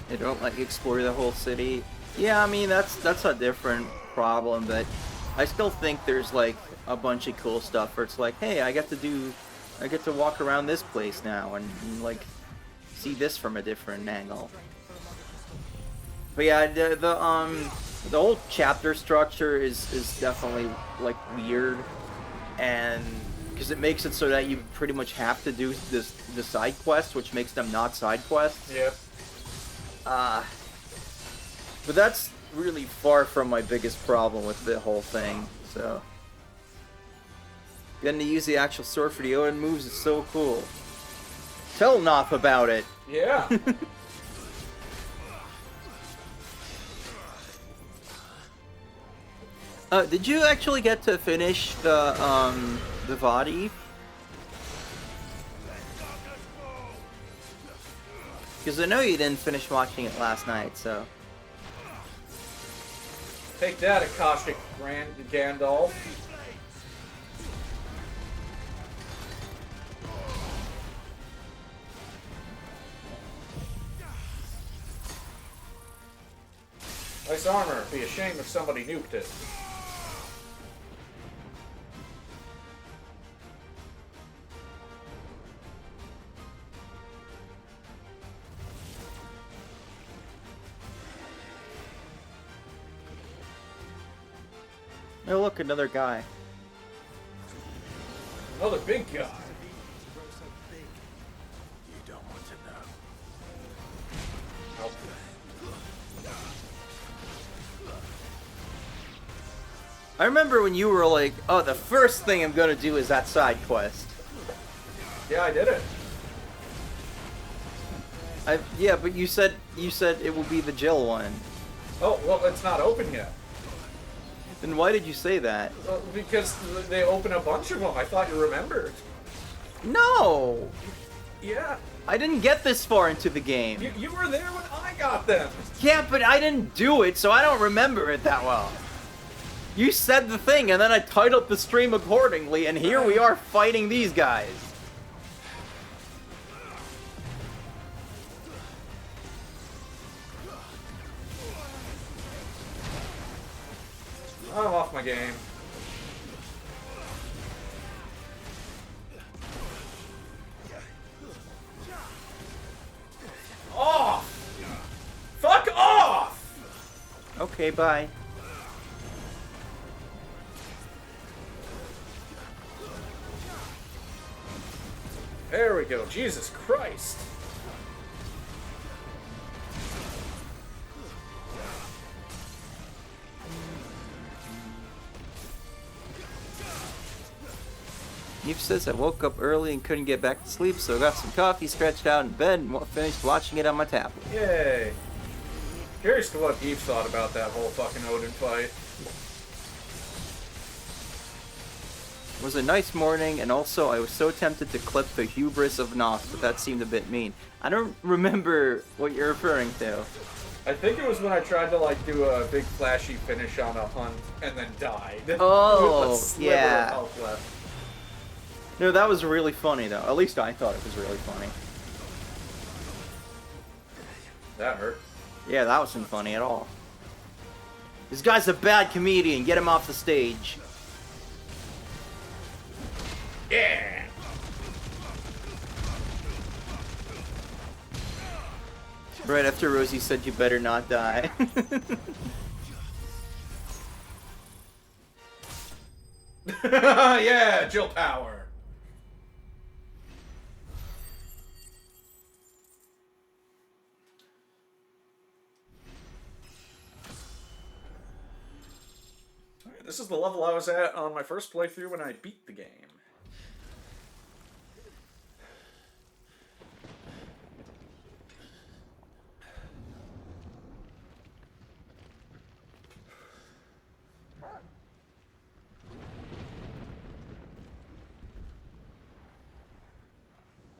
They don't let you explore the whole city. Yeah, I mean, that's a different problem, but I still think there's like a bunch of cool stuff where it's like, hey, I get to walk around this place now and like see this from a different angle. But yeah, the whole chapter structure is definitely like weird, and because it makes it so that you pretty much have to do the side quests, which makes them not side quests. Yeah. But that's really far from my biggest problem with the whole thing. So getting to use the actual sword for the Odin moves is so cool. Tell Noth about it. Yeah. Did you actually get to finish the Vadi? Because I know you didn't finish watching it last night, so. Take that, Akashic Gandalf. Nice armor. Be a shame if somebody nuked it. Oh look, another guy. Another big guy. You don't want to know. Nope. I remember when you were like, oh, the first thing I'm gonna do is that side quest. Yeah, I did it. Yeah, but you said it will be the Jill one. Oh, well, it's not open yet. Then why did you say that? Because they open a bunch of them. I thought you remembered. No! Yeah. I didn't get this far into the game. You were there when I got them. Yeah, but I didn't do it, so I don't remember it that well. You said the thing, and then I titled the stream accordingly, and here we are fighting these guys. I'm off my game. Off! Fuck off! Okay, bye. There we go. Jesus Christ. Eve says I woke up early and couldn't get back to sleep, so I got some coffee, stretched out in bed, and finished watching it on my tablet. Yay. Curious to what Eve thought about that whole fucking Odin fight. It was a nice morning, and also I was so tempted to clip the hubris of Noth, but that seemed a bit mean. I don't remember what you're referring to. I think it was when I tried to like do a big flashy finish on a hunt and then died. Oh, With a sliver yeah. of health left. No, that was really funny, though. At least I thought it was really funny. That hurt. Yeah, that wasn't funny at all. This guy's a bad comedian. Get him off the stage. Yeah. Right after Rosie said you better not die. Yeah, Jill Power. Alright, this is the level I was at on my first playthrough when I beat the game.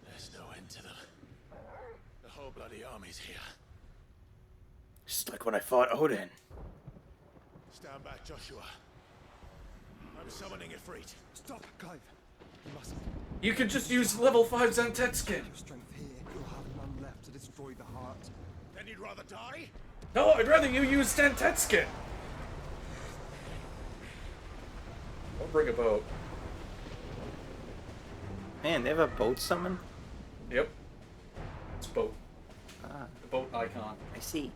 There's no end to them. The whole bloody army's here. Just like when I fought Odin. Stand back, Joshua. I'm summoning Ifrit. Stop, Clive. You mustn't. You could just use level 5 Zentet skin. Your strength here, you'll have none left to destroy the heart. Then you'd rather die? No, I'd rather you use Zentet skin. I'll bring a boat. Man, they have a boat summon? Yep. It's boat. Ah, The boat icon. I see.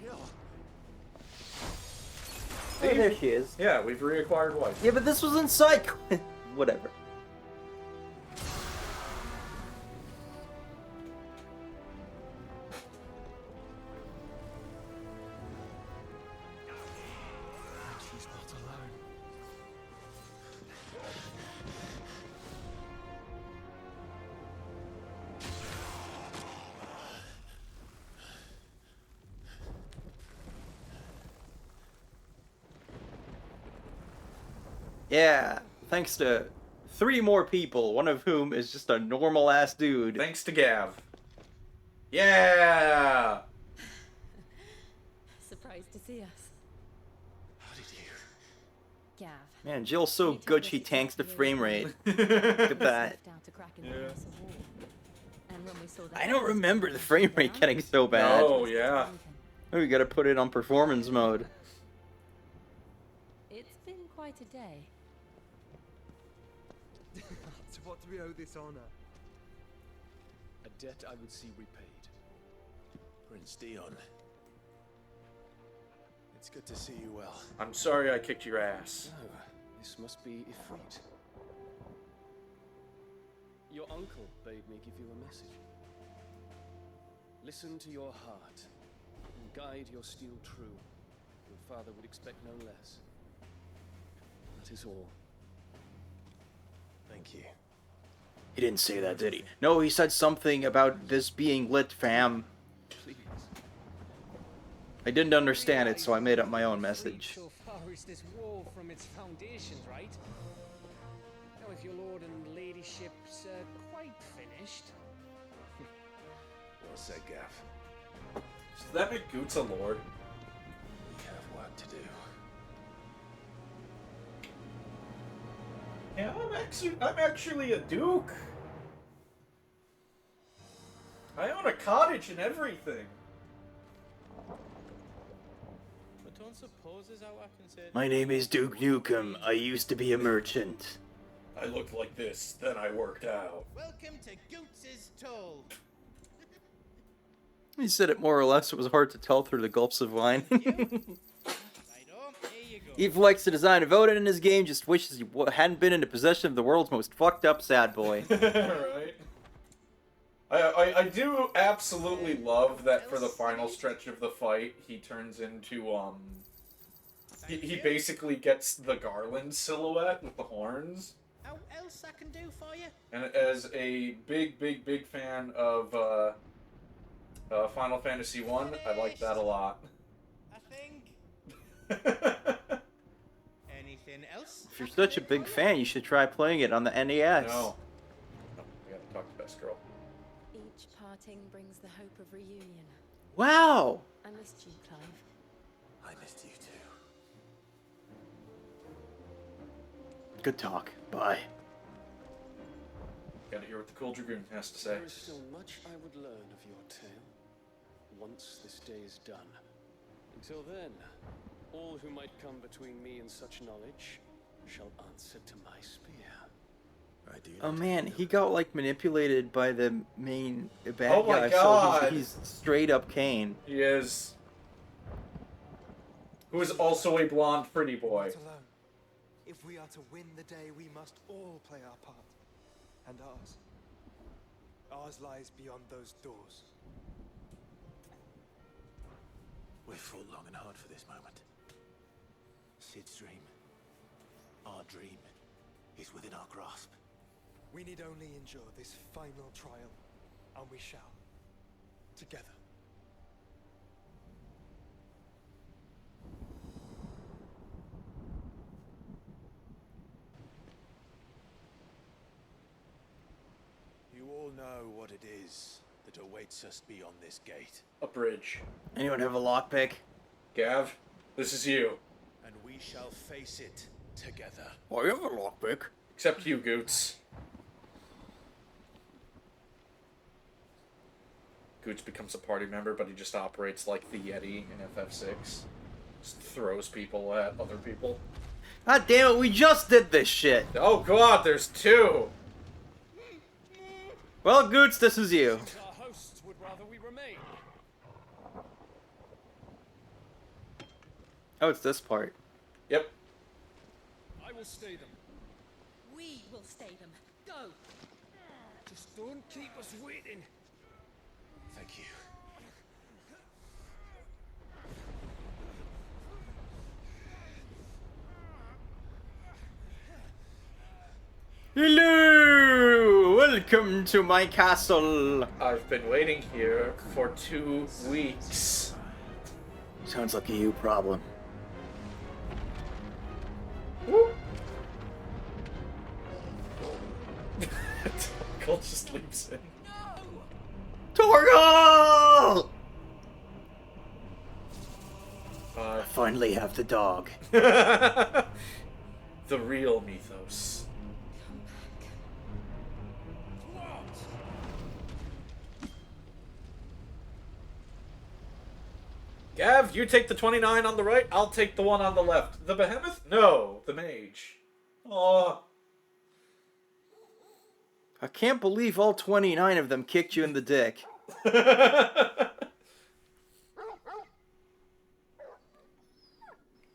Jill. Oh, there she is. Yeah, we've reacquired wife. Yeah, but this was in side. Whatever. She's not alone. Yeah, thanks to 3 more people, one of whom is just a normal ass dude. Thanks to Gav. Yeah! Surprised to see us. How did you? Gav. Man, Jill's so good she tanks the frame rate. Look at that. Sniffed out a crack in the Yeah. mass of wall. And when we saw that I don't remember the frame rate getting so bad. Oh, yeah. Oh, we gotta put it on performance mode. It's been quite a day. To what do we owe this honor? A debt I would see repaid. Prince Dion. It's good to see you well. I'm sorry I kicked your ass. Oh, this must be Ifrit. Your uncle bade me give you a message. Listen to your heart and guide your steel true. Your father would expect no less. That is all. Thank you. He didn't say that, did he? No, he said something about this being lit, fam. Please. I didn't understand it, so I made up my own message. So far is this wall from its foundations, right? Now, if your lord and ladyship's quite finished. Well said, Gav. Does that make Goots a lord? We have work to do. Yeah, I'm actually a duke. I own a cottage and everything. But don't suppose as how I can say My name is Duke Nukem. I used to be a merchant. I looked like this, then I worked out. welcome to Goots' Toll. He said it more or less. It was hard to tell through the gulps of wine. Right on, here you go. He likes to design and voted in his game, just wishes he hadn't been in the possession of the world's most fucked up sad boy. Right? I do absolutely love that for the final stretch of the fight, he turns into, he basically gets the Garland silhouette with the horns. How else I can do for you? And as a big fan of, Final Fantasy 1, I like that a lot. I think. Anything else? If you're such a big fan, you should try playing it on the NES. No. We gotta talk to Best Girl. Each parting brings the hope of reunion. Wow! I missed you, Clive. I missed you too. Good talk. Bye. Gotta hear what the Cool Dragoon has to say. There is still much I would learn of your tale, once this day is done. Until then, all who might come between me and such knowledge shall answer to my spear. I do Oh man, he got like manipulated by the main bad Oh my guy. God. So he's straight up Kane. He is. Who is also a blonde pretty boy. Not alone. If we are to win the day, we must all play our part. And ours. Ours lies beyond those doors. We've fought long and hard for this moment. Sid's dream, our dream, is within our grasp. We need only endure this final trial, and we shall. Together. You all know what it is that awaits us beyond this gate. A bridge. Anyone have a lockpick? Gav, this is you. And we shall face it together. I have a lockpick. Except you, Goots. Goots becomes a party member, but he just operates like the Yeti in FF6. Just throws people at other people. God damn it, we just did this shit. Oh god, there's 2! Well, Goots, this is you. Since our hosts would rather we remain. Oh, it's this part. will stay them. We will stay them. Go! Just don't keep us waiting. Thank you. Hello! Welcome to my castle. I've been waiting here for 2 weeks. Sounds like a you problem. Cole just leaps in. Torgal! I Uh, finally have the dog. the real mythos. Gav, you take the 29 on the right, I'll take the one on the left. The behemoth? No, the mage. Aw. I can't believe all 29 of them kicked you in the dick.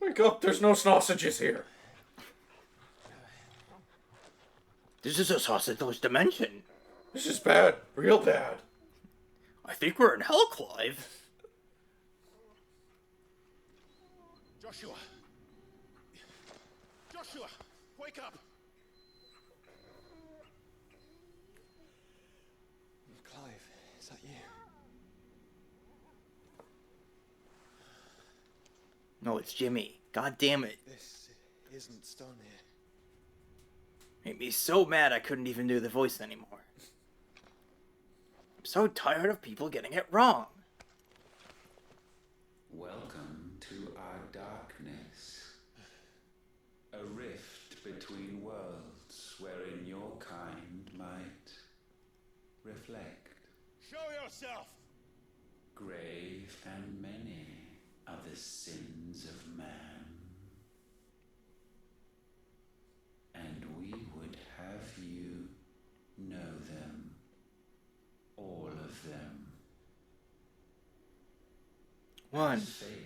Wake up, there's no sausages here. This is a sausageless dimension. This is bad, real bad. I think we're in hell, Clive. Joshua! Joshua! Wake up! Clive, is that you? No, it's Jimmy. God damn it. This isn't Stonehenge. Made me so mad I couldn't even do the voice anymore. I'm so tired of people getting it wrong. Welcome to our darkness. A rift between worlds wherein your kind might reflect. Show yourself! Grave and many are the sins of man. And we would have you know them. All of them. One,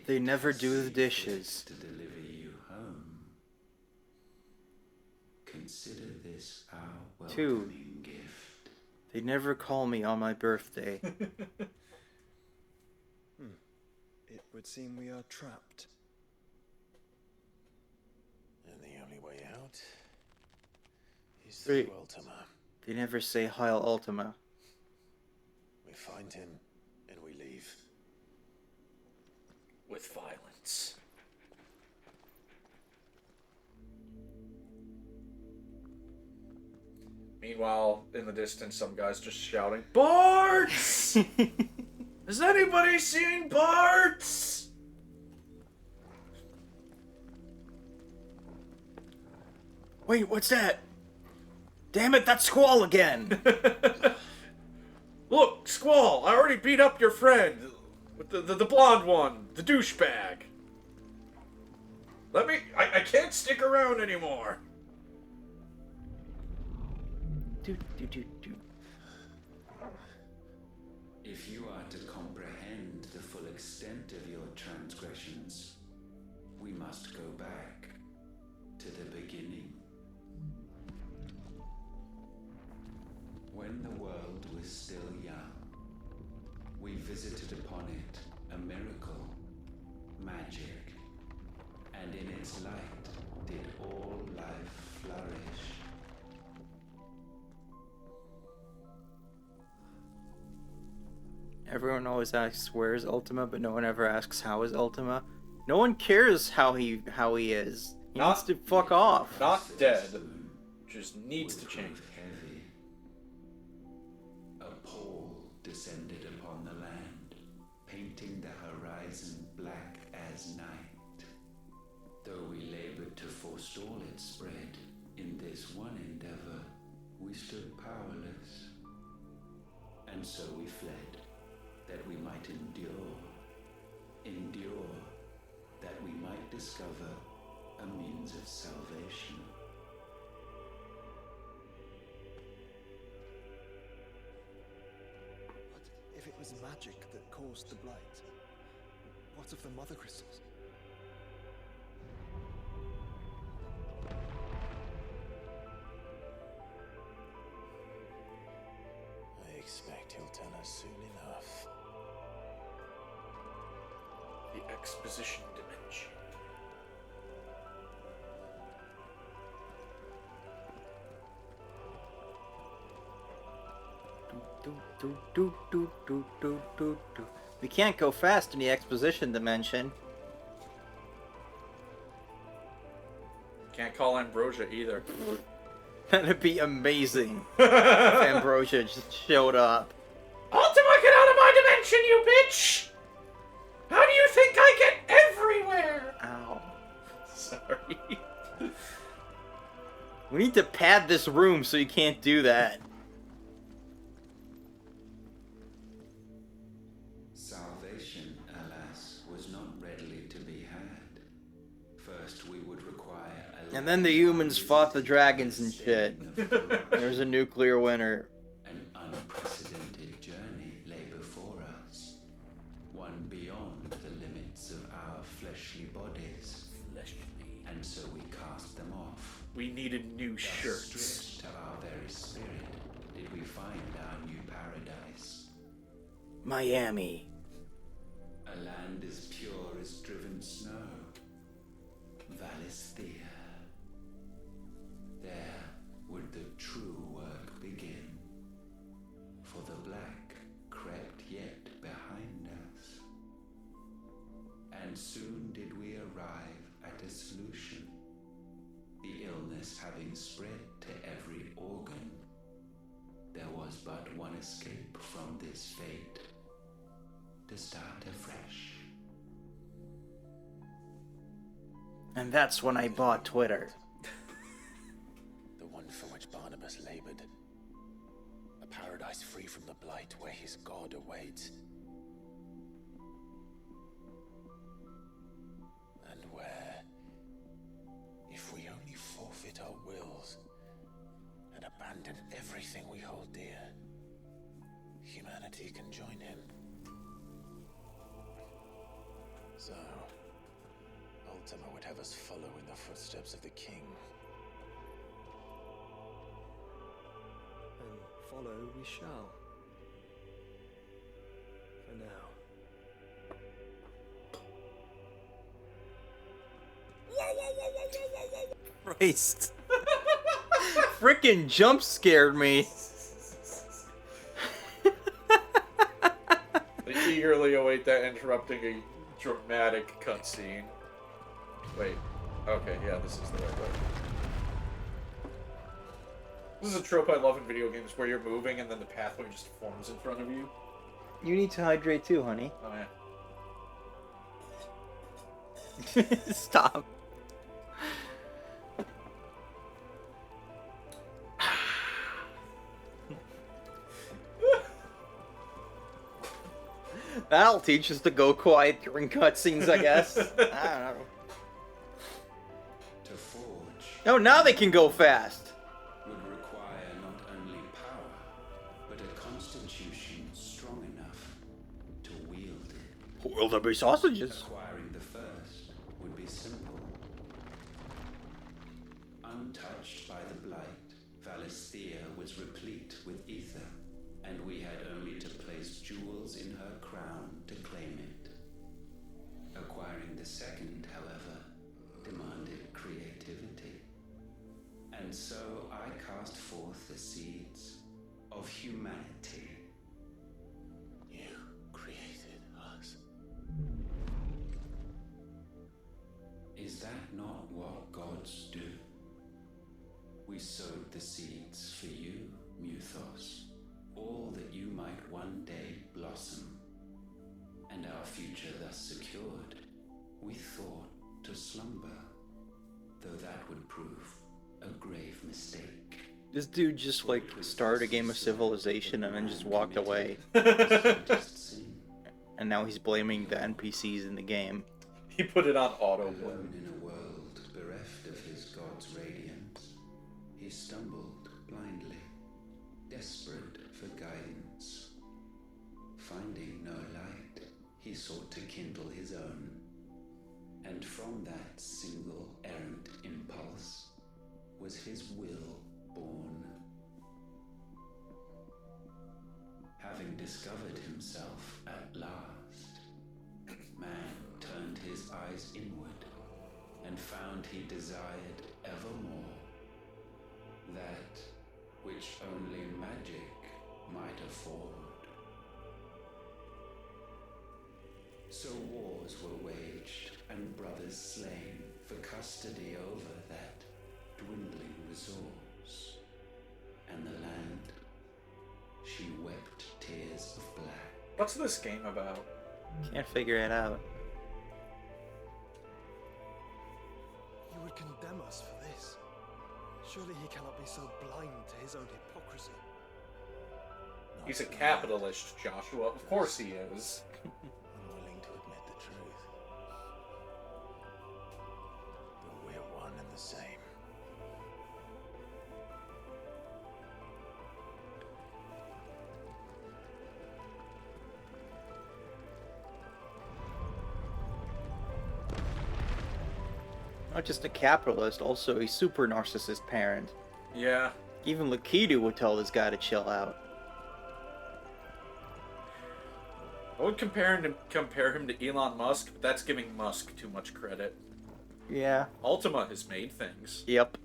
they never do the dishes. To deliver you home. Consider this our Two. welcoming gift. They never call me on my birthday. It would seem we are trapped. And the only way out is Three. through Ultima. They never say Heil Ultima. We find him and we leave. With violence. Meanwhile, in the distance, some guy's just shouting, Bards! Has anybody seen Bards? Wait, what's that? Damn it, that's Squall again! Look, Squall, I already beat up your friend. With the blonde one, the douchebag. I can't stick around anymore. If you are to comprehend the full extent of your transgressions, we must go back to the beginning. When the world was still young, we visited upon it a miracle, magic, and in its light did all life flourish. Everyone always asks where is Ultima, but no one ever asks how is Ultima. No one cares how he is. He needs to fuck off. Not dead. Just needs to change. Heavy. A pall descended upon the land, painting the horizon black as night. Though we labored to forestall its spread, in this one endeavor, we stood powerless. And so we fled, that we might endure, that we might discover a means of salvation. But if it was magic that caused the blight, what of the mother crystals? honor soon enough. The exposition dimension. We can't go fast in the exposition dimension. Can't call Ambrosia either. That'd be amazing if Ambrosia just showed up. Ultima, get out of my dimension, you bitch! How do you think I get everywhere? Ow. Sorry. We need to pad this room so you can't do that. Salvation, alas, was not readily to be had. First, we would require a And then the humans fought the dragons and shit. There's a nuclear winter. An unprecedented journey lay before us, one beyond the limits of our fleshly bodies. And so we cast them off. We needed new Thus, shirts. stripped of our very spirit, did we find our new paradise. Miami. A land as pure as driven snow. Valisthea. There would the true work begin. For the black crept yet behind us. And soon did we arrive at a solution. The illness having spread to every organ, there was but one escape from this fate. To start afresh. And that's when I bought Twitter. The one for which Barnabas labored. A paradise free from the blight where his God awaits. And where, if we only forfeit our wills and abandon everything we hold dear, humanity can join him. So, Ultima would have us follow in the footsteps of the king. And follow we shall. For now. Christ. Frickin' jump scared me. They eagerly await that interrupting a dramatic cutscene. Wait. Okay, yeah, this is the right way. This is a trope I love in video games where you're moving and then the pathway just forms in front of you. You need to hydrate too, honey. Oh, yeah. Stop. That'll teach us to go quiet during cutscenes, I guess. I don't know. To forge Oh, now they can go fast. would require not only power, but a constitution strong enough to wield it. Will there be sausages? Acquiring the first would be simple. Untouched by the blight, Valisthea was replete with ether, and we had only to place jewels in her crown to claim it. Acquiring the second, however, demanded creativity. And so I cast forth the seeds of humanity. You created us. Is that not what gods do? We sowed the seeds for you, Muthos, all that you might one day blossom. And our future thus secured, we thought to slumber, though that would prove a grave mistake. This dude just like started a game of Civilization and then just walked away. Slightest sin, And now he's blaming the NPCs in the game. He put it on autoplay. alone in a world bereft of his god's radiance, he stumbled blindly, desperate for guidance. Finding no light, he sought to kindle his own. And from that single errant impulse was his will born. Having discovered himself at last. Man turned his eyes inward and found he desired evermore that which only magic might afford. So wars were waged and brothers slain for custody over that dwindling resource. And the land, she wept tears of black. What's this game about? Can't figure it out. You would condemn us for this. Surely he cannot be so blind to his own hypocrisy. He's a capitalist, Joshua. Of course he is. Unwilling to admit the truth. But we're one and the same. Not just a capitalist, also a super narcissist parent. Yeah. Even Lakitu would tell this guy to chill out. I would compare him to Elon Musk, but that's giving Musk too much credit. Yeah. Ultima has made things. Yep.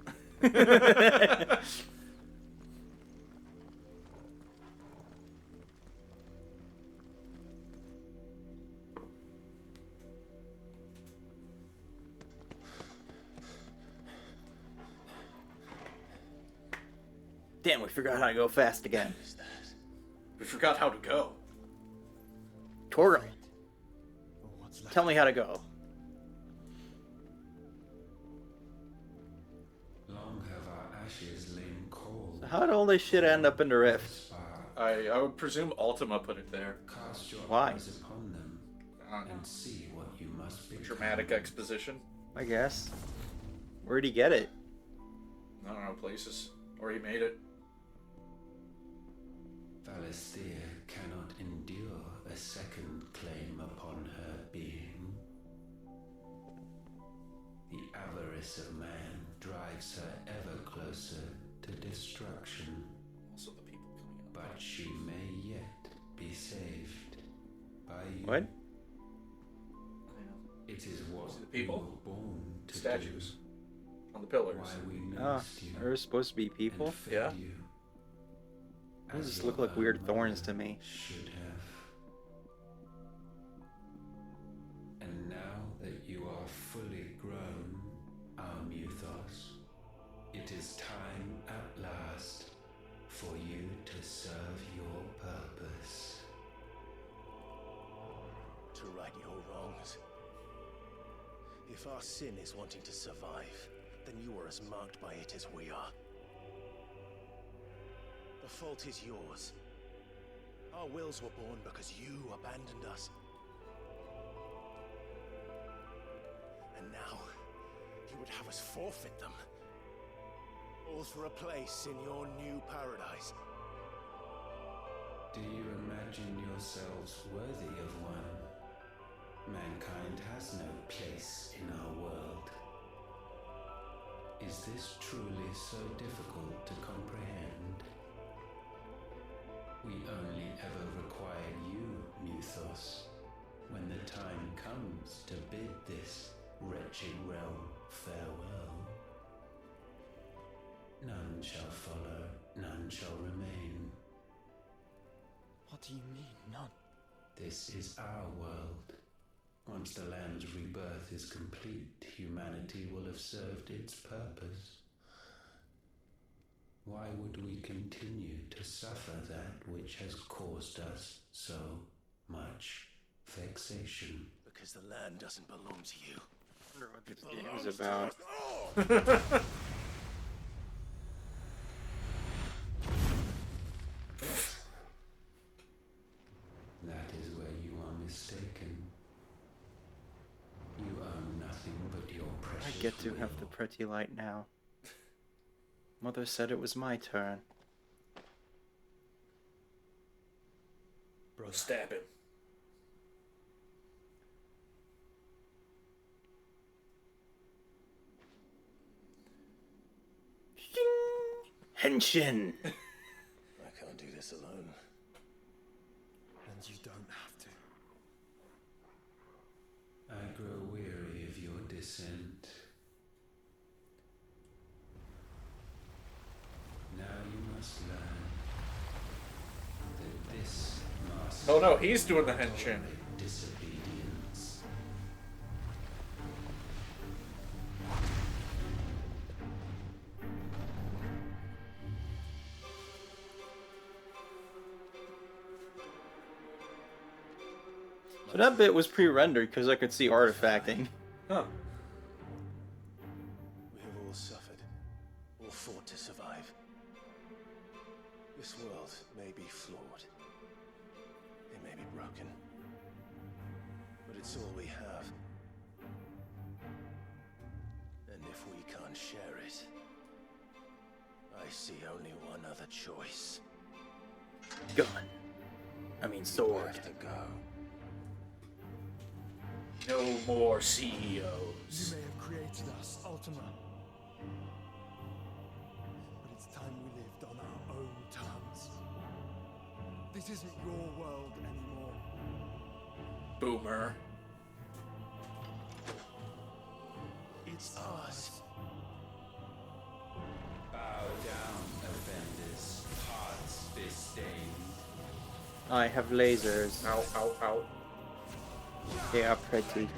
Damn, we forgot how to go fast again. We forgot how to go. Torgrim, tell me how to go. Long have our ashes lain cold. So how did all this shit end up in the rift? I would presume Ultima put it there. Cast your Why? eyes upon them and see what you must be. Dramatic exposition. I guess. Where'd he get it? I don't know, places. Or he made it. Valisthea cannot endure a second claim upon her being. The avarice of man drives her ever closer to destruction. Also the people coming up. But she may yet be saved by you. What? It is what See the people? you were born to Statues. do. On the pillars. Why we Oh, nursed you are supposed to be and people? fed Yeah. you Those as just your look like own weird thorns mother to me. should have. And now that you are fully grown, our Muthos, it is time at last for you to serve your purpose. To right your wrongs. If our sin is wanting to survive, then you are as marked by it as we are. The fault is yours. Our wills were born because you abandoned us. And now, you would have us forfeit them. All for a place in your new paradise. Do you imagine yourselves worthy of one? Mankind has no place in our world. Is this truly so difficult to comprehend? We only ever require you, Muthos, when the time comes to bid this wretched realm farewell. None shall follow, none shall remain. What do you mean, none? This is our world. Once the land's rebirth is complete, humanity will have served its purpose. Why would we continue to suffer that which has caused us so much vexation? Because the land doesn't belong to you. I wonder what this game is about. That is where you are mistaken. You own nothing but your precious I get to have the will. pretty light now. Mother said it was my turn. Brother, Stab him. Henshin! I can't do this alone. Oh no, he's doing the henshin. Disobedience. So that bit was pre-rendered because I could see artifacting. Huh. We have all suffered, all fought to survive. This world may be flawed. It may be broken. But it's all we have. And if we can't share it, I see only one other choice. Gun. I mean We sword. have to go. No more You CEOs. may have created us, Ultima. But it's time we lived on our own terms. This isn't your world anymore. Boomer. It's ours. Bow down, offenders, hearts disdained. I have lasers. Ow, ow, ow. They are pretty.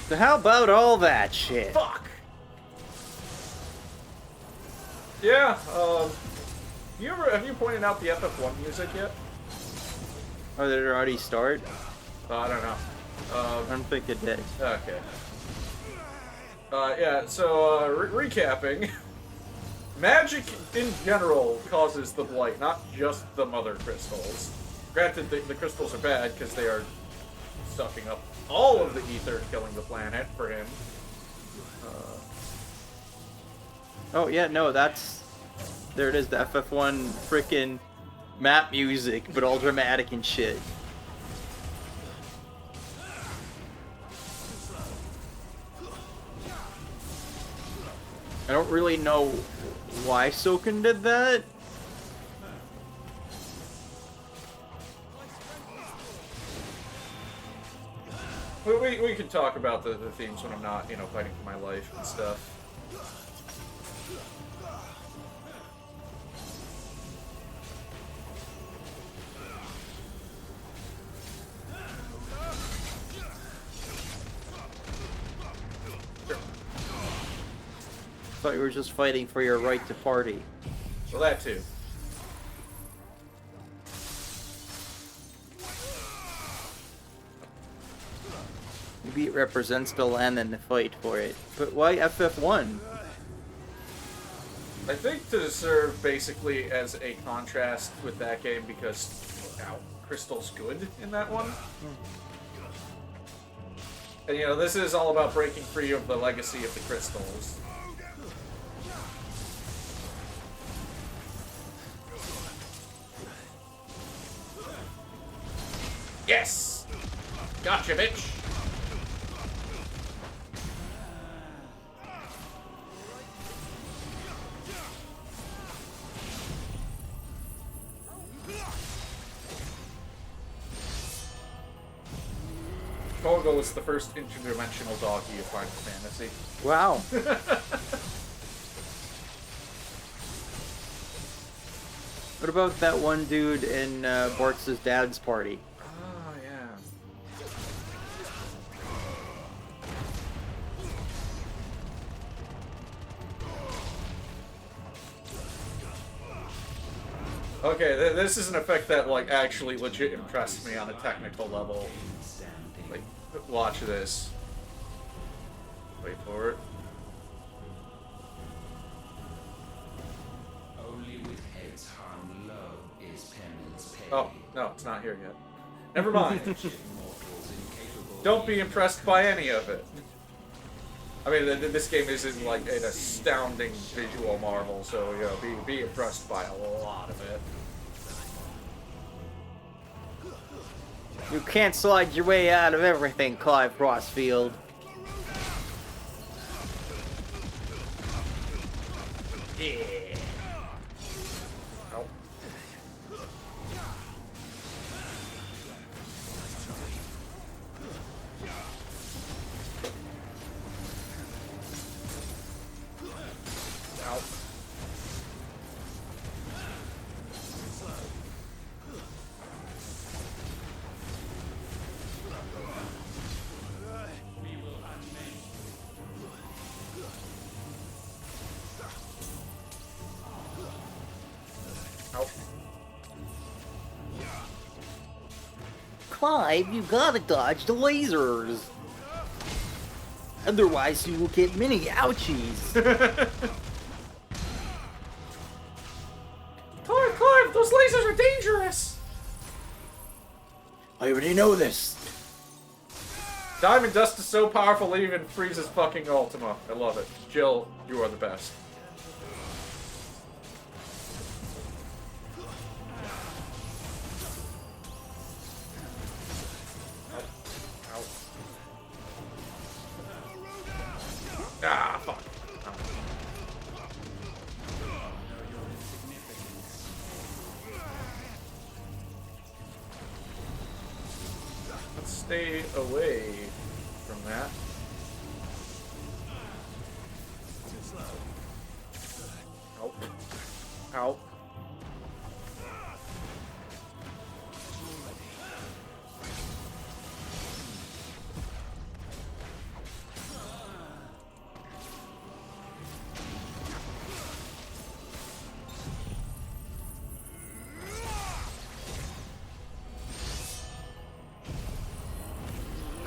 So how about all that shit? Fuck! Yeah, have you pointed out the FF1 music yet? Oh, did it already start? I don't know. I don't think it did. Okay. Yeah, so, recapping. Magic in general causes the blight, not just the mother crystals. Granted, the crystals are bad because they are sucking up all of the ether, killing the planet for him. Oh yeah, no, that's... There it is, the FF1 frickin' map music, but all dramatic and shit. I don't really know why Soken did that. We can talk about the themes when I'm not, fighting for my life and stuff. Thought you were just fighting for your right to party. Well, that too. Maybe it represents the land and the fight for it. But why FF1? I think to serve basically as a contrast with that game because, Crystal's good in that one. And this is all about breaking free of the legacy of the crystals. Yes! Gotcha, bitch! Kogo is the first interdimensional doggy of Final Fantasy. Wow. What about that one dude in Bortz's dad's party? Oh, yeah. Okay, this is an effect that, actually legit impressed me on a technical level. Watch this. Wait for it. Only with heads hung low is penance paid. Oh, no, it's not here yet. Never mind. Mortals incapable Don't be impressed by any of it. I mean, this game is an astounding visual marvel, so, be impressed by a lot of it. You can't slide your way out of everything, Clive Frostfield. Yeah. Oh. Ow. Clive, you gotta dodge the lasers. Otherwise, you will get many ouchies. Clive, those lasers are dangerous! I already know this. Diamond Dust is so powerful it even freezes fucking Ultima. I love it. Jill, you are the best. Ow. Ah, fuck. Let's stay away from that. Ow. Ow.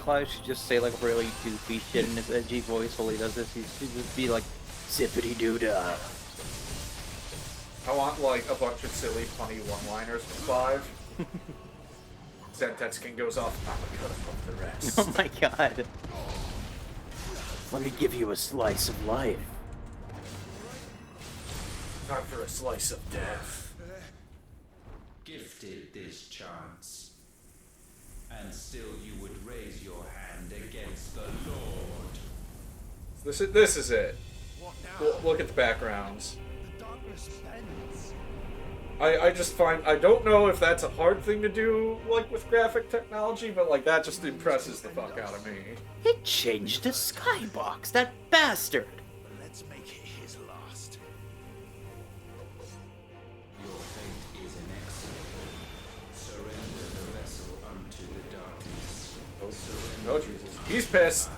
Clive should just say like really goofy shit in his edgy voice while he does this. He should just be like, zippity doo dah. I want like a bunch of silly, funny one-liners from Clive. Zentet goes off. I'm gonna cut off the rest. Oh my god. Let me give you a slice of life. Time for a slice of death. Gifted this chance. And still you would raise your hand against the Lord. This is it. Look at the backgrounds. The darkness bends. I just find, I don't know if that's a hard thing to do, like, with graphic technology, but, like, that just impresses the fuck out of me. It changed the skybox, that bastard. Let's make it his last. Your fate is inexorable. Surrender the vessel unto the darkness. Oh, Jesus. He's pissed.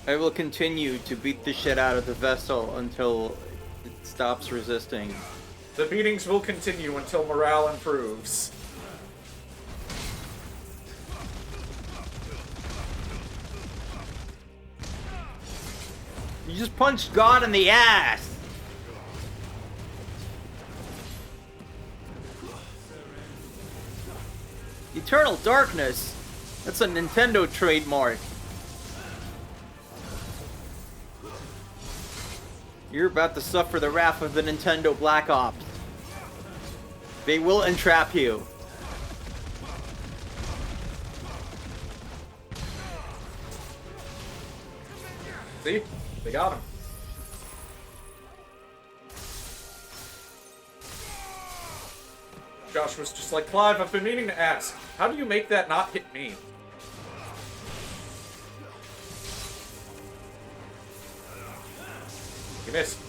I will continue to beat the shit out of the vessel until it stops resisting. The beatings will continue until morale improves. You just punched God in the ass! Eternal Darkness? That's a Nintendo trademark. You're about to suffer the wrath of the Nintendo Black Ops. They will entrap you. See? They got him. Josh was just like, Clive, I've been meaning to ask, how do you make that not hit me? You missed.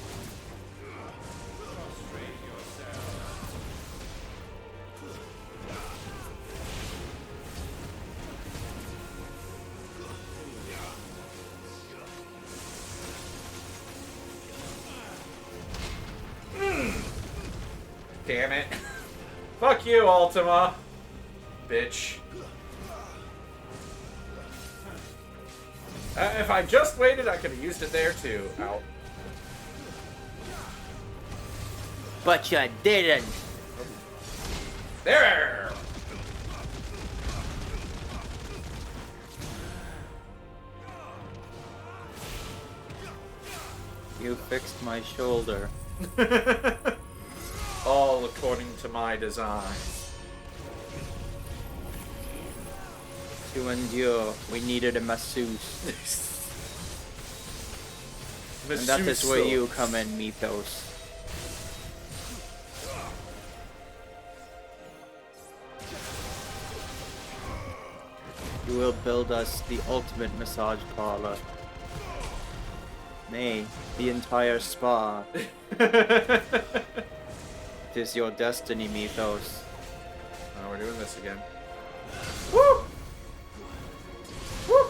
Damn it. Fuck you, Ultima. Bitch. If I just waited, I could have used it there too. Ow. But you didn't. There! You fixed my shoulder. All according to my design. To endure, we needed a masseuse. And that is where you come in, Mythos. You will build us the ultimate massage parlor. Nay, the entire spa. It is your destiny, Mythos. Oh, we're doing this again. Woo! Woo!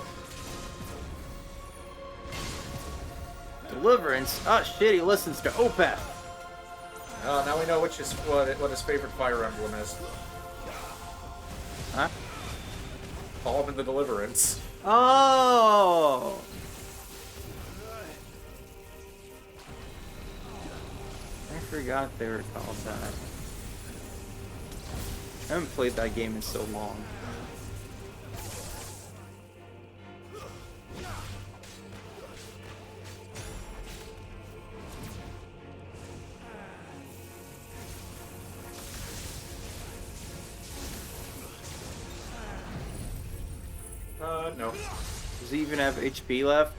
Deliverance? Oh shit, he listens to Opeth. Now we know what his favorite Fire Emblem is. Huh? Call him in the Deliverance. Oh! I forgot they were called that. I haven't played that game in so long. No. Does he even have HP left?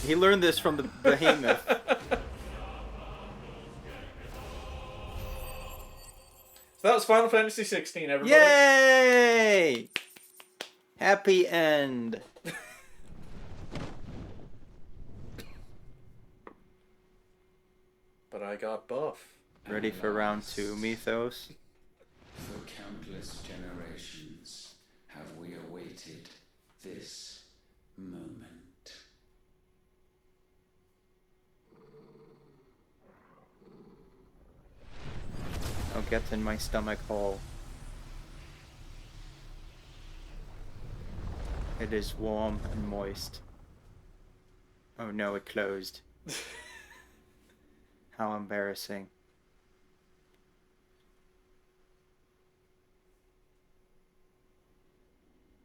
He learned this from the behemoth. So that was Final Fantasy 16, everybody. Yay! Happy end. But I got buff. Ready for round 2, Mythos? For countless generations have we awaited this moment. Oh, get in my stomach hole. It is warm and moist. Oh no, it closed. How embarrassing.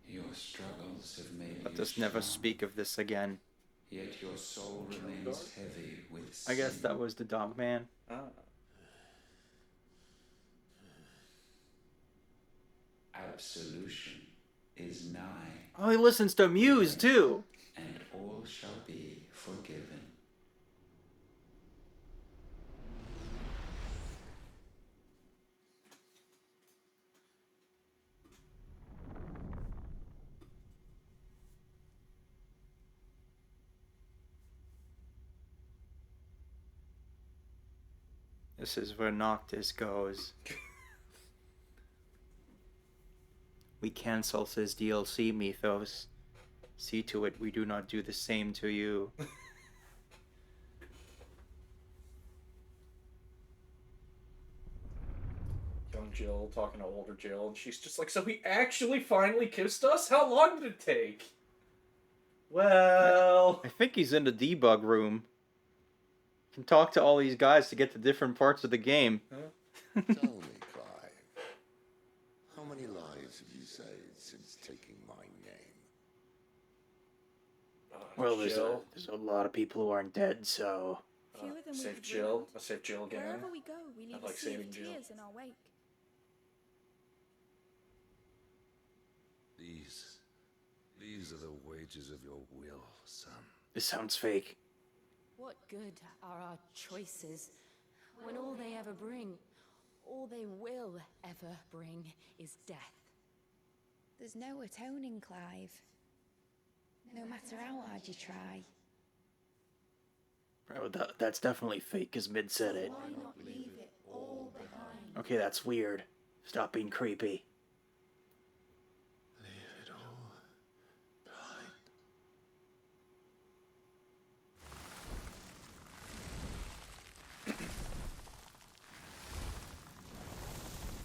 Your struggles have made Let you us never strong, speak of this again. yet your soul remains heavy with I guess sin. that was the dog man. Ah. Absolution is nigh, Oh, he listens to Muse too. and all shall be forgiven. This is where Noctis goes. We cancel his DLC, Mythos. See to it we do not do the same to you. Young Jill talking to older Jill, and she's just like, so he actually finally kissed us? How long did it take? Well... I think he's in the debug room. Can talk to all these guys to get to different parts of the game. Tell me, Clive, how many lives have you saved since taking my name? Well, there's Jill. a lot of people who aren't dead, so... Fewer than we Save could Jill. reward. I saved Jill again. Wherever we go, we leave I like a sea saving of Jill. tears in our wake. These are the wages of your will, son. This sounds fake. What good are our choices when all they ever bring, all they will ever bring, is death? There's no atoning, Clive. No matter how hard you try. Bro, that's definitely fake, because Mid said it. Why not leave it all behind? Okay, that's weird. Stop being creepy. Leave it all behind.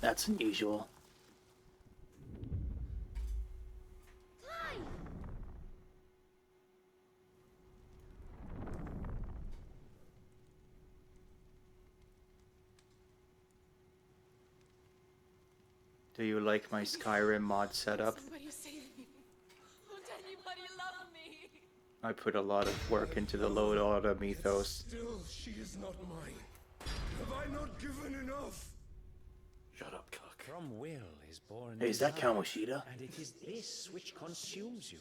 That's unusual. Do you like my Skyrim mod setup? Somebody save me. Won't anybody love me? I put a lot of work into the load order Mythos. Still, she is not mine. Have I not given enough? Shut up, cock. From will is born Hey, is that desire, Kamoshida? and it is this which consumes you,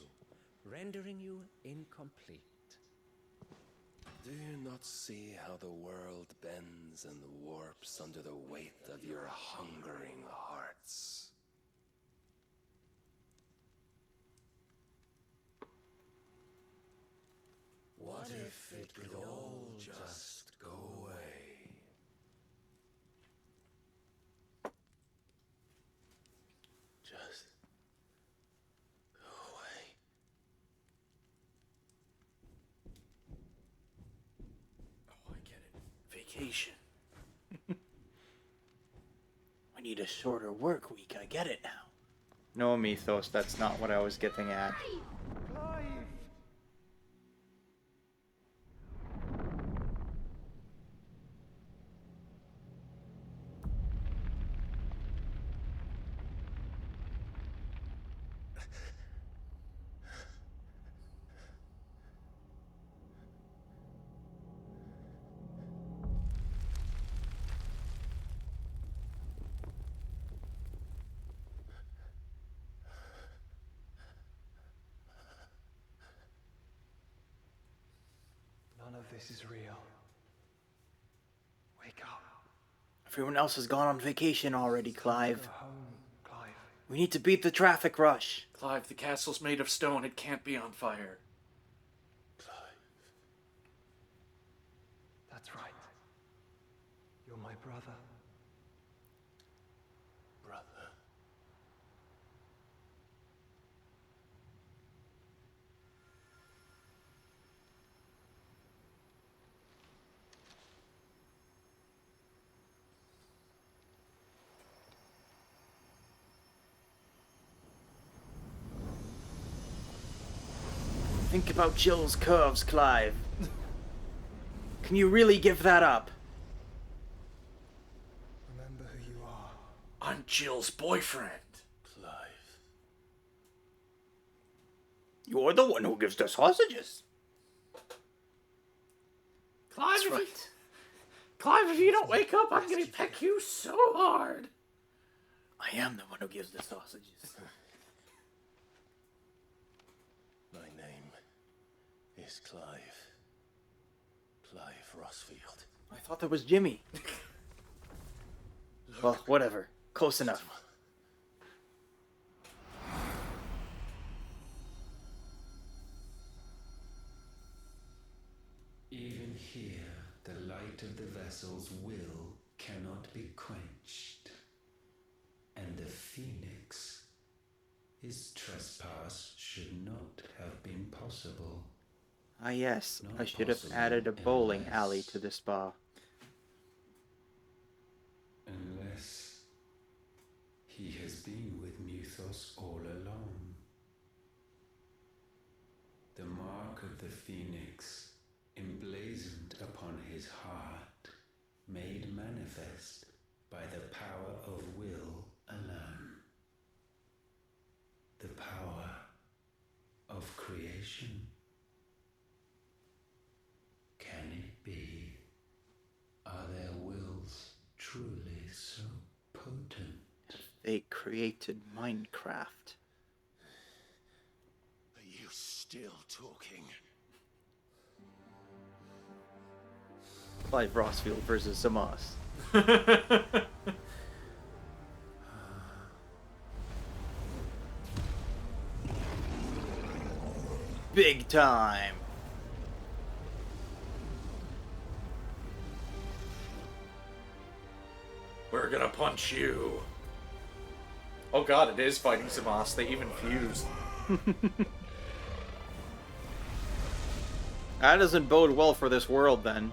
rendering you incomplete. Do you not see how the world bends and warps under the weight of your hungering hearts? What if it could all just go away? Just go away. Oh, I get it. Vacation. We need a shorter work week, I get it now. No, Mythos, that's not what I was getting at. Clive! None of this is real. Wake up. Everyone else has gone on vacation already, Clive. Go home, Clive. We need to beat the traffic rush. Clive, the castle's made of stone. It can't be on fire. That's right. You're my brother. Brother. Think about Jill's curves, Clive. Can you really give that up? Remember who you are. I'm Jill's boyfriend. Clive. You're the one who gives the sausages. Clive, That's right. Clive, if you don't wake up, I'm gonna peck you so hard. I am the one who gives the sausages. My name is Clive. Clive Rossfield. I thought that was Jimmy. Well, whatever. Close enough. Even here, the light of the vessel's will cannot be quenched. And the Phoenix, his trespass should not have been possible. Ah yes, Not I should have possible added a bowling unless- alley to the spa. Unless he has been with Mythos all along. The mark of the Phoenix, emblazoned upon his heart, made manifest by the power of will alone. The power of creation. Can it be? Are their wills truly so potent? They created Minecraft. Are you still talking? Clive Rossfield versus Samas. Big time. We're gonna punch you. Oh god, it is fighting Samas. They even fused. That doesn't bode well for this world then.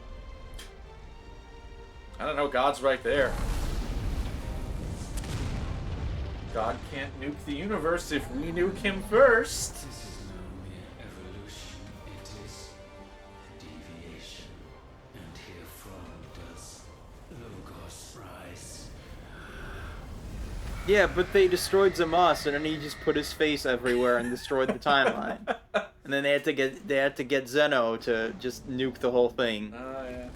I don't know, God's right there. God can't nuke the universe if we nuke him first. This is no mere evolution, it is deviation. And herefrom does Logos rise. Yeah, but they destroyed Zamas, and then he just put his face everywhere and destroyed the timeline. And then they had to get Zeno to just nuke the whole thing. Oh, yeah.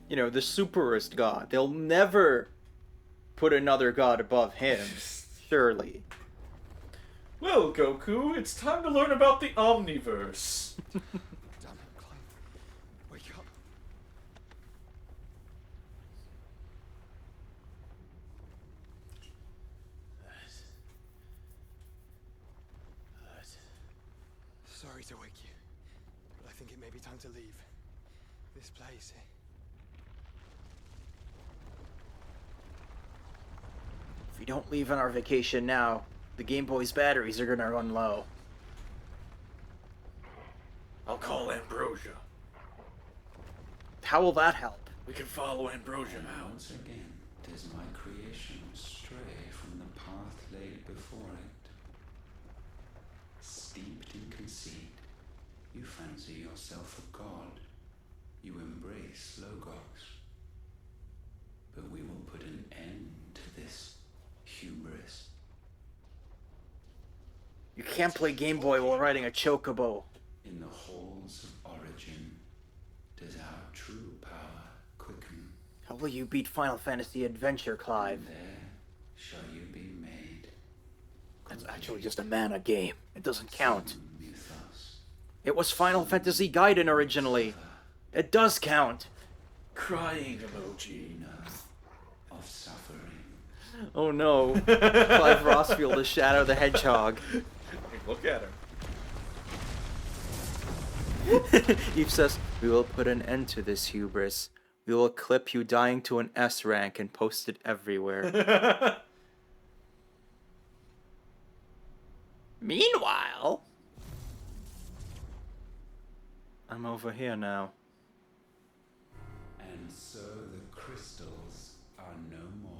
You know, the superest god. They'll never put another god above him. Surely. Well, Goku, it's time to learn about the Omniverse. Damn it, Clive. Wake up. Sorry to wake you, but I think it may be time to leave. This place. If we don't leave on our vacation now, the Game Boy's batteries are gonna run low. I'll call Ambrosia. How will that help? We can follow Ambrosia And out. once again, does my creation stray from the path laid before it? Steeped in conceit, you fancy yourself a god. You embrace Logos. But we will put an end to this hubris. You can't play Game Boy while riding a chocobo. In the halls of origin, does our true power quicken? How will you beat Final Fantasy Adventure, Clive? And there shall you be made. That's actually just a mana game. It doesn't count. Mythos. It was Final Fantasy Gaiden originally. It does count. Crying emoji. Enough of suffering. Oh no. Clive Rossfield is Shadow the Hedgehog. Hey, look at him. Eve says, we will put an end to this hubris. We will clip you dying to an S rank and post it everywhere. Meanwhile, I'm over here now. And so the crystals are no more.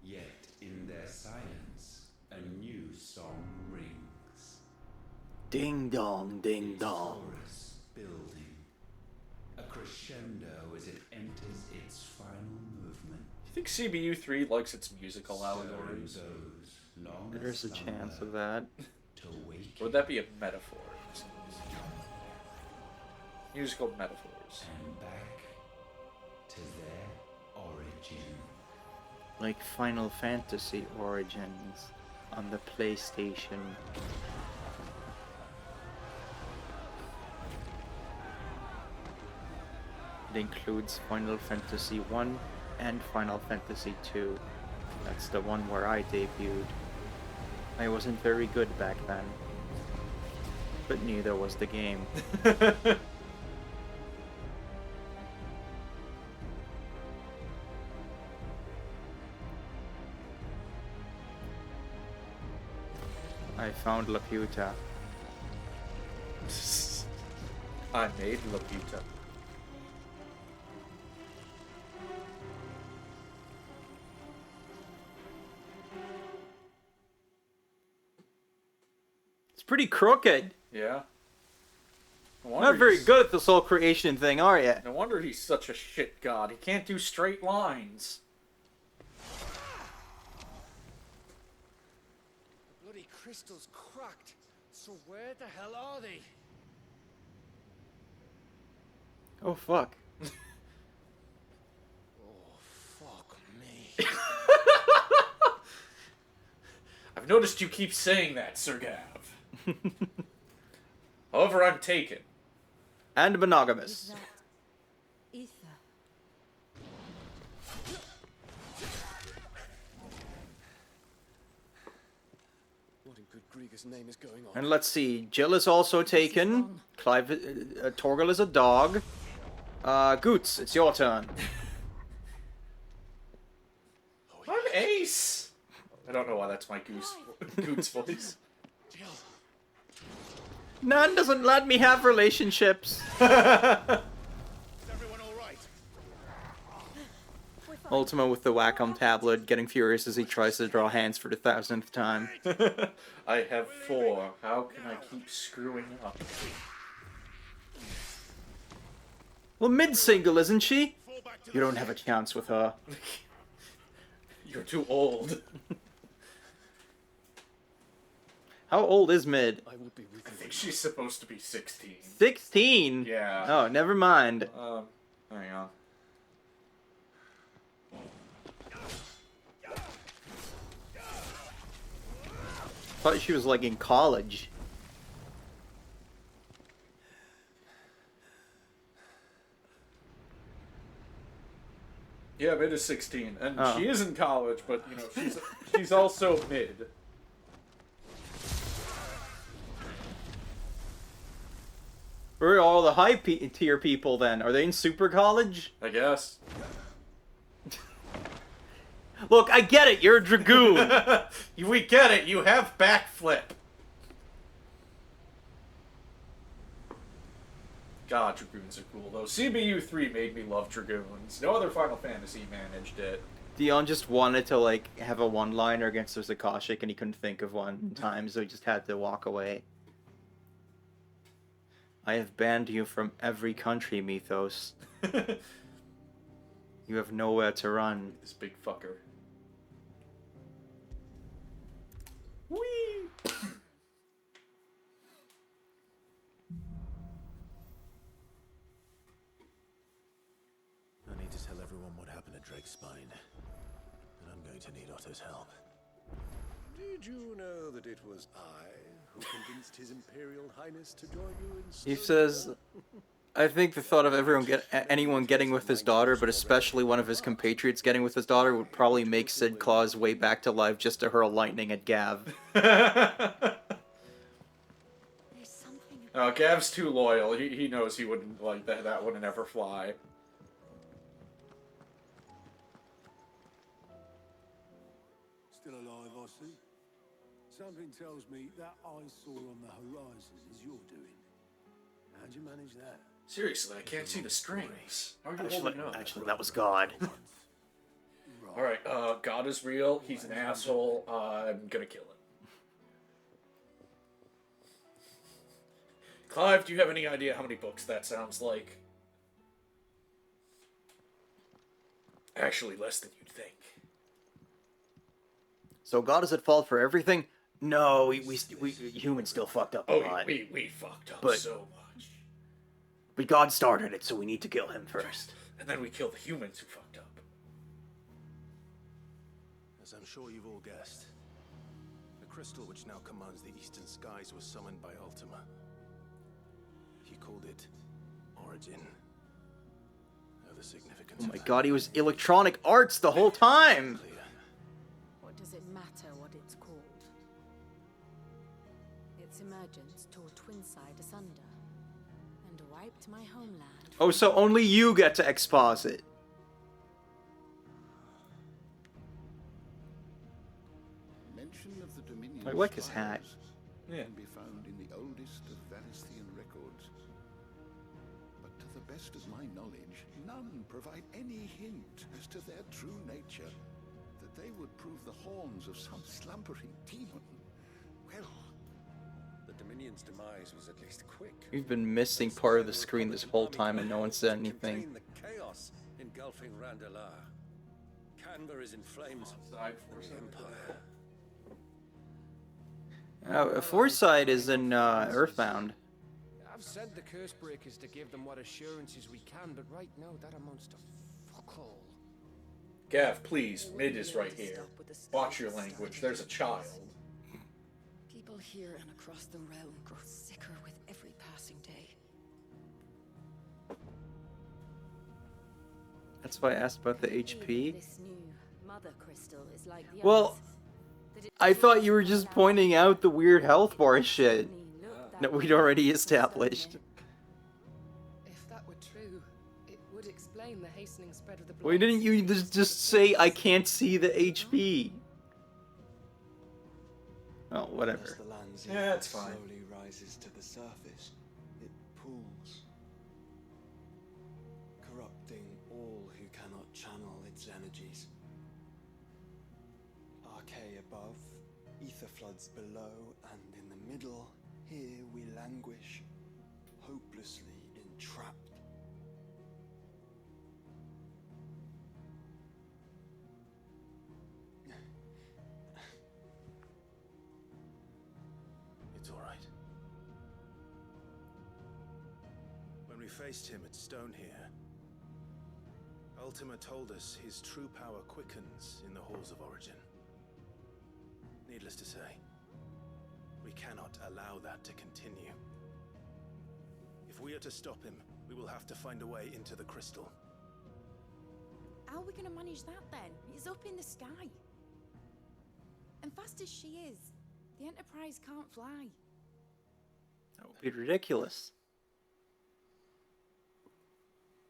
Yet in their silence, a new song rings. Ding dong, ding A dong. chorus building. A crescendo as it enters its final movement. You think CBU 3 likes its musical Stirring allegories? those long There's a chance of that. to wake Or would that be a metaphor? Musical metaphors. and back to their origin. Like Final Fantasy Origins on the PlayStation. It includes Final Fantasy 1 and Final Fantasy 2. That's the one where I debuted. I wasn't very good back then. But neither was the game. I found Laputa. I made Laputa. It's pretty crooked. Yeah. No Not very he's- good at this whole creation thing, are you? No wonder he's such a shit god. He can't do straight lines. The bloody crystal's cracked. So where the hell are they? Oh fuck. Oh, fuck me. I've noticed you keep saying that, Sir Gav. However, I'm taken. And Is monogamous. that ether? What in good Grieger's name is going on? And let's see, Jill is also taken. Clive, Torgal is a dog. Goots, it's your turn. I'm Ace. I don't know why that's my Goose voice. Jill, Nan doesn't let me have relationships. Is everyone all right? Ultima with the Wacom tablet, getting furious as he tries to draw hands for the 1000th time. I have 4. How can I keep screwing up? Well, mid-single, isn't she? Fall back to You don't have a chance with her. You're too old. How old is mid? I will be with I you. think she's supposed to be 16. 16? Yeah. Oh, never mind. Hang on. Thought she was like in college. Yeah, mid is 16, and Oh. she is in college, but you know she's also mid. Where are all the high tier people then? Are they in super college? I guess. Look, I get it. You're a dragoon. We get it. You have backflip. God, dragoons are cool though. CBU 3 made me love dragoons. No other Final Fantasy managed it. Dion just wanted to like have a one-liner against the Akashic, and he couldn't think of one in time, so he just had to walk away. I have banned you from every country, Mythos. You have nowhere to run. This big fucker. Whee! I need to tell everyone what happened at Drake's Spine, and I'm going to need Otto's help. Did you know that it was I who convinced His Imperial Highness to join you in He says, I think the thought of anyone getting with his daughter, but especially one of his compatriots getting with his daughter, would probably make Sid claw way back to life just to hurl lightning at Gav. Oh, Gav's too loyal. He knows he wouldn't like that. That wouldn't ever fly. Still alive, I see. Something tells me that eyesore on the horizon is your doing. How'd you manage that? Seriously, I can't see the strings. How are you holding up? Actually, that was God. Alright, God is real. He's an asshole. I'm gonna kill him. Clive, do you have any idea how many books that sounds like? Actually, less than you'd think. So God is at fault for everything? No, we humans still fucked up a lot. We fucked up But- so much. But God started it, so we need to kill him first. And then we kill the humans who fucked up. As I'm sure you've all guessed, the crystal which now commands the eastern skies was summoned by Ultima. He called it Origin. Now the significance Oh of my that God, he was Electronic Arts the whole time! clear. What does it matter what it's called? Its emergence tore Twinside asunder and wiped my homeland. Oh, so only you get to exposit. Mention of the Dominion I like his hat. spires Yeah. can be found in the oldest of Valisthian records. But to the best of my knowledge, none provide any hint as to their true nature, that they would prove the horns of some slumbering demon. Well, The Dominion's demise was at least quick. We've been missing part of the screen this whole time and no one said anything. Contain the chaos engulfing Randalar. Canberra is in flames. Side The Empire. Foresight is in Earthbound. I've said the curse breakers to give them what assurances we can, but right now that amounts to fuck all. Gav, please. Mid is right here. Watch your language. There's a child. People here and across the realm grow sicker with every passing day. That's why I asked about the HP. This new mother crystal is like the Well, others, that it I thought you were just allowed pointing out the weird health bar shit only look that that we'd way already from established. If that were true, it would explain the hastening spread of the Why didn't blight. you just say I can't see the HP? Oh, whatever. As the land's Yeah, it's influence fine. slowly rises to the surface, it pools, corrupting all who cannot channel its energies. Archaea above, ether floods below, and in the middle, here we languish, hopelessly entrapped. It's all right. When we faced him at Stone here, Ultima told us his true power quickens in the halls of Origin. Needless to say, we cannot allow that to continue. If we are to stop him, we will have to find a way into the crystal. How are we going to manage that then? It's up in the sky. And fast as she is, the Enterprise can't fly. That would be ridiculous.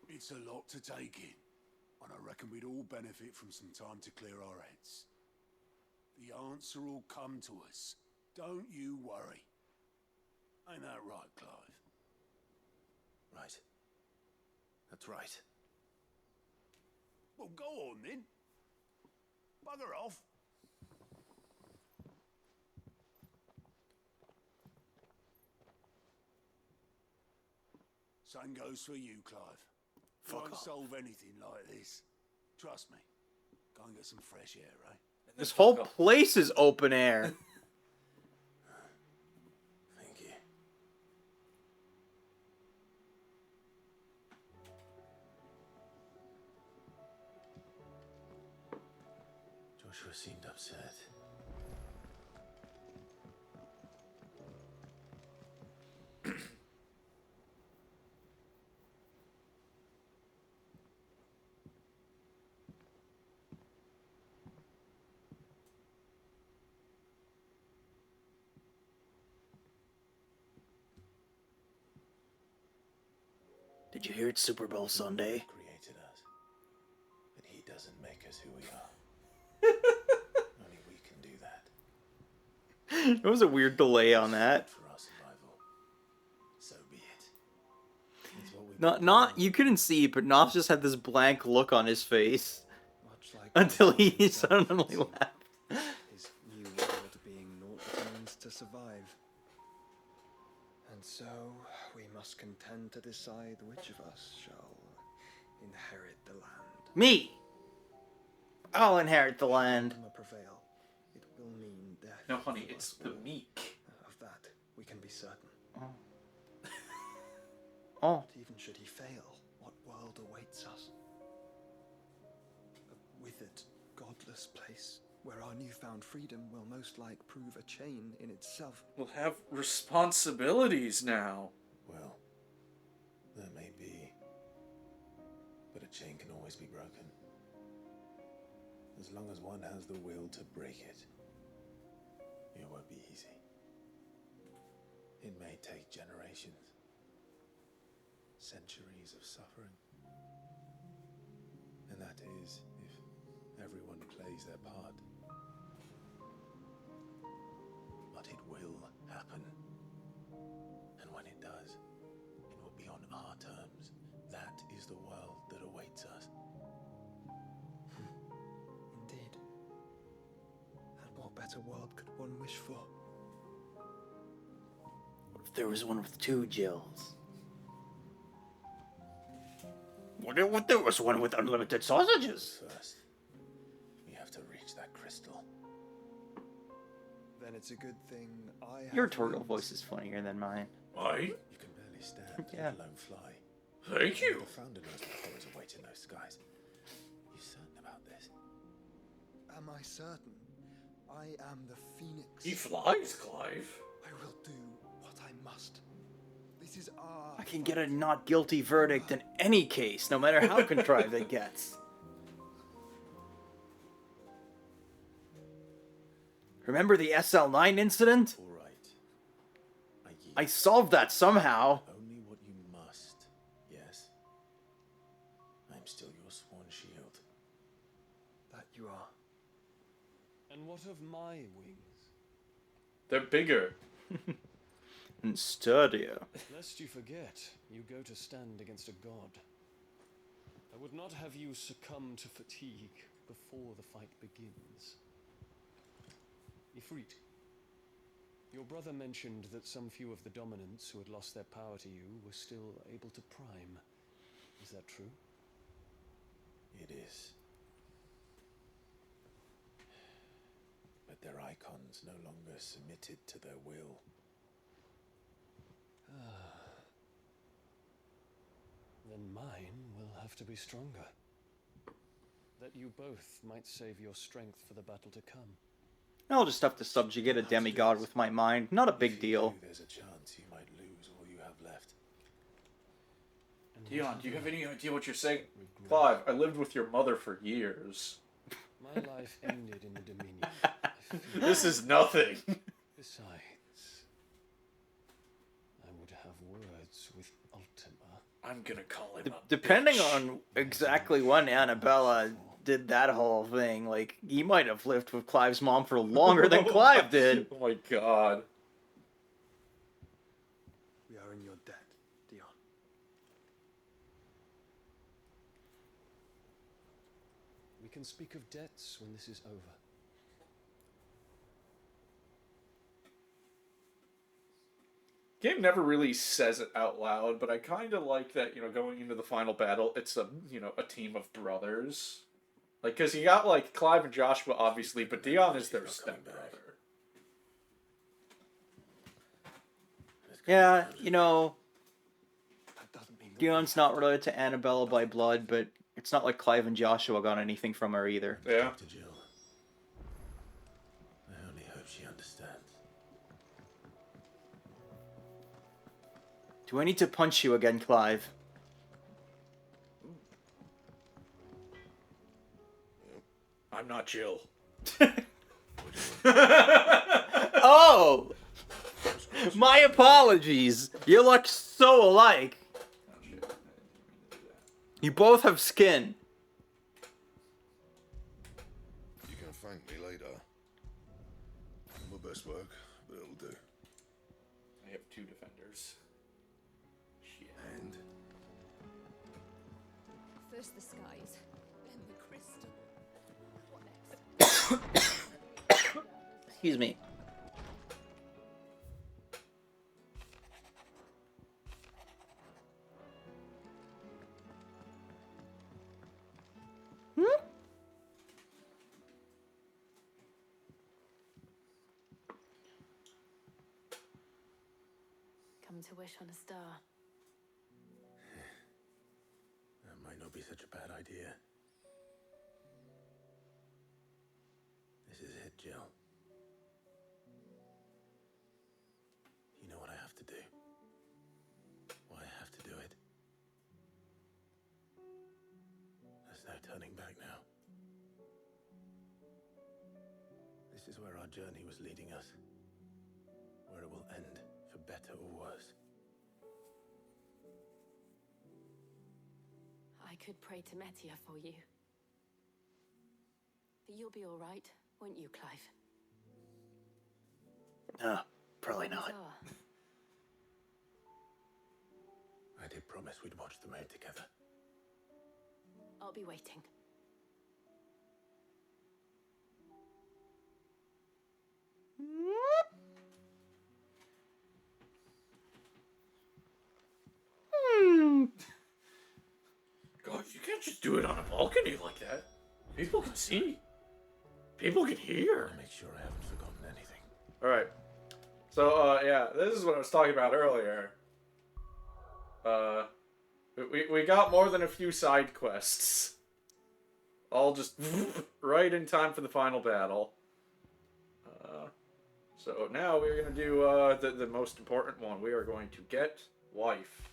It's a lot to take in. And I reckon we'd all benefit from some time to clear our heads. The answer will come to us. Don't you worry. Ain't that right, Clive? Right. That's right. Well, go on then. Bugger off. Same goes for you, Clive. Fuck Won't off. solve anything like this. Trust me. Go and get some fresh air, eh? This whole place is open air. Thank you. Joshua seemed upset. Did you hear it's Super Bowl Sunday? Created us. But he doesn't make us who we are. Only we can do that. There was a weird delay on that. For our survival. So be it. It's what we Not you couldn't see, but Knopf just had this blank look on his face Much like until he himself, suddenly left. his new world being naught but means to survive. And so we must contend to decide which of us shall inherit the land. Me! I'll inherit the land. Ultima prevail. It will mean death. No, honey, for it's us the all. meek. Of that we can be certain. Oh. But even should he fail, what world awaits us? A withered, godless place where our newfound freedom will most like prove a chain in itself. We'll have responsibilities now. Well, that may be. But a chain can always be broken. As long as one has the will to break it, it won't be easy. It may take generations, centuries of suffering. And that is if everyone plays their part. But it will happen. And when it does, it will be on our terms. That is the world that awaits us. Indeed. And what better world could one wish for? What if there was one with two Jills? What if there was one with unlimited sausages? First, we have to reach that crystal. Then it's a good thing I have Your Torgal wings. voice is funnier than mine. Mine? You can barely stand, Yeah. let alone fly. Thank you. The founder knows what horrors await in those skies. You certain about this? Am I certain? I am the Phoenix. He flies, Clive. I will do what I must. This is our... I can get a not guilty verdict in any case, no matter how contrived it gets. Remember the SL9 incident? All right. I yield. I solved that somehow. Only what you must. Yes. I'm still your sworn shield. That you are. And what of my wings? They're bigger. And sturdier. Lest you forget, you go to stand against a god. I would not have you succumb to fatigue before the fight begins. Ifrit, your brother mentioned that some few of the dominants who had lost their power to you were still able to prime. Is that true? It is. But their icons no longer submitted to their will. Then mine will have to be stronger. That you both might save your strength for the battle to come. I'll just have to subjugate a demigod with my mind. Not a big If you deal. do, there's a chance you might lose all you have left. And Dion, do you have any idea what you're saying? regret. Clive, I lived with your mother for years. My life ended in the Dominion. I feel This is nothing. Besides, I would have words with Ultima. I I'm gonna call him a Depending bitch. on exactly when Annabella did that whole thing, like, he might have lived with Clive's mom for longer than Clive did. Oh my god. We are in your debt, Dion. We can speak of debts when this is over. Game never really says it out loud, but I kind of like that, going into the final battle, it's a team of brothers. Like, because you got, like, Clive and Joshua, obviously, but Dion is their stepbrother. Yeah, Dion's not related to Annabella by blood, but it's not like Clive and Joshua got anything from her either. Yeah. To Jill. I only hope she understands. Do I need to punch you again, Clive? I'm not Jill. Oh! My apologies. You look so alike. You both have skin. You can thank me later. My best work, but it'll do. I have 2 defenders. Shit. And First the skies, then the crystal. What next? Excuse me. Come to wish on a star. That might not be such a bad idea. This is it, Jill. You know what I have to do. Why I have to do it. There's no turning back now. This is where our journey was leading us. Where it will end, for better or worse. I could pray to Metia for you. But you'll be all right, won't you, Clive? No, probably not. Tsar. I did promise we'd watch the maid together. I'll be waiting. God, you can't just do it on a balcony like that. People can see. People can hear. I'll make sure I haven't forgotten anything. Alright. So, yeah, this is what I was talking about earlier. We got more than a few side quests. All just right in time for the final battle. So now we're going to do the most important one. We are going to get wife.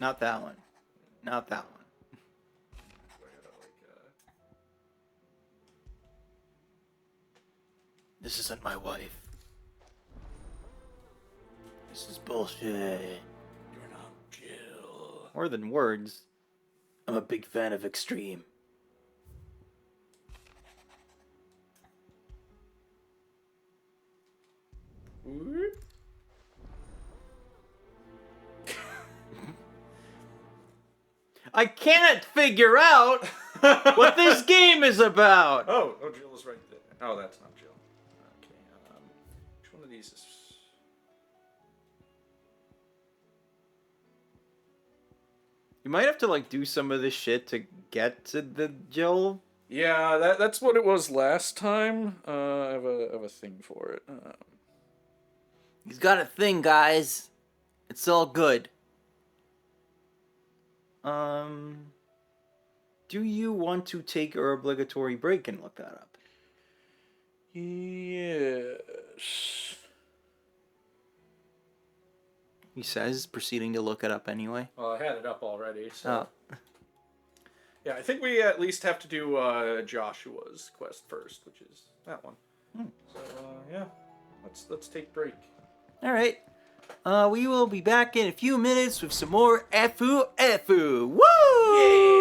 Not that one. Not that one. This isn't my wife. This is bullshit. You're not Jill. More than words. I'm a big fan of extreme. I can't figure out what this game is about. Oh, Jill is right there. Oh, that's not Jill. Okay, which one of these is... You might have to like do some of this shit to get to the Jill. Yeah, that's what it was last time. I have a thing for it. He's got a thing, guys. It's all good. Do you want to take our obligatory break and look that up? Yes. He says, proceeding to look it up anyway. Well, I had it up already, so... Oh. Yeah, I think we at least have to do Joshua's quest first, which is that one. So, yeah. Let's take break. All right. We will be back in a few minutes with some more Efu Efu. Woo!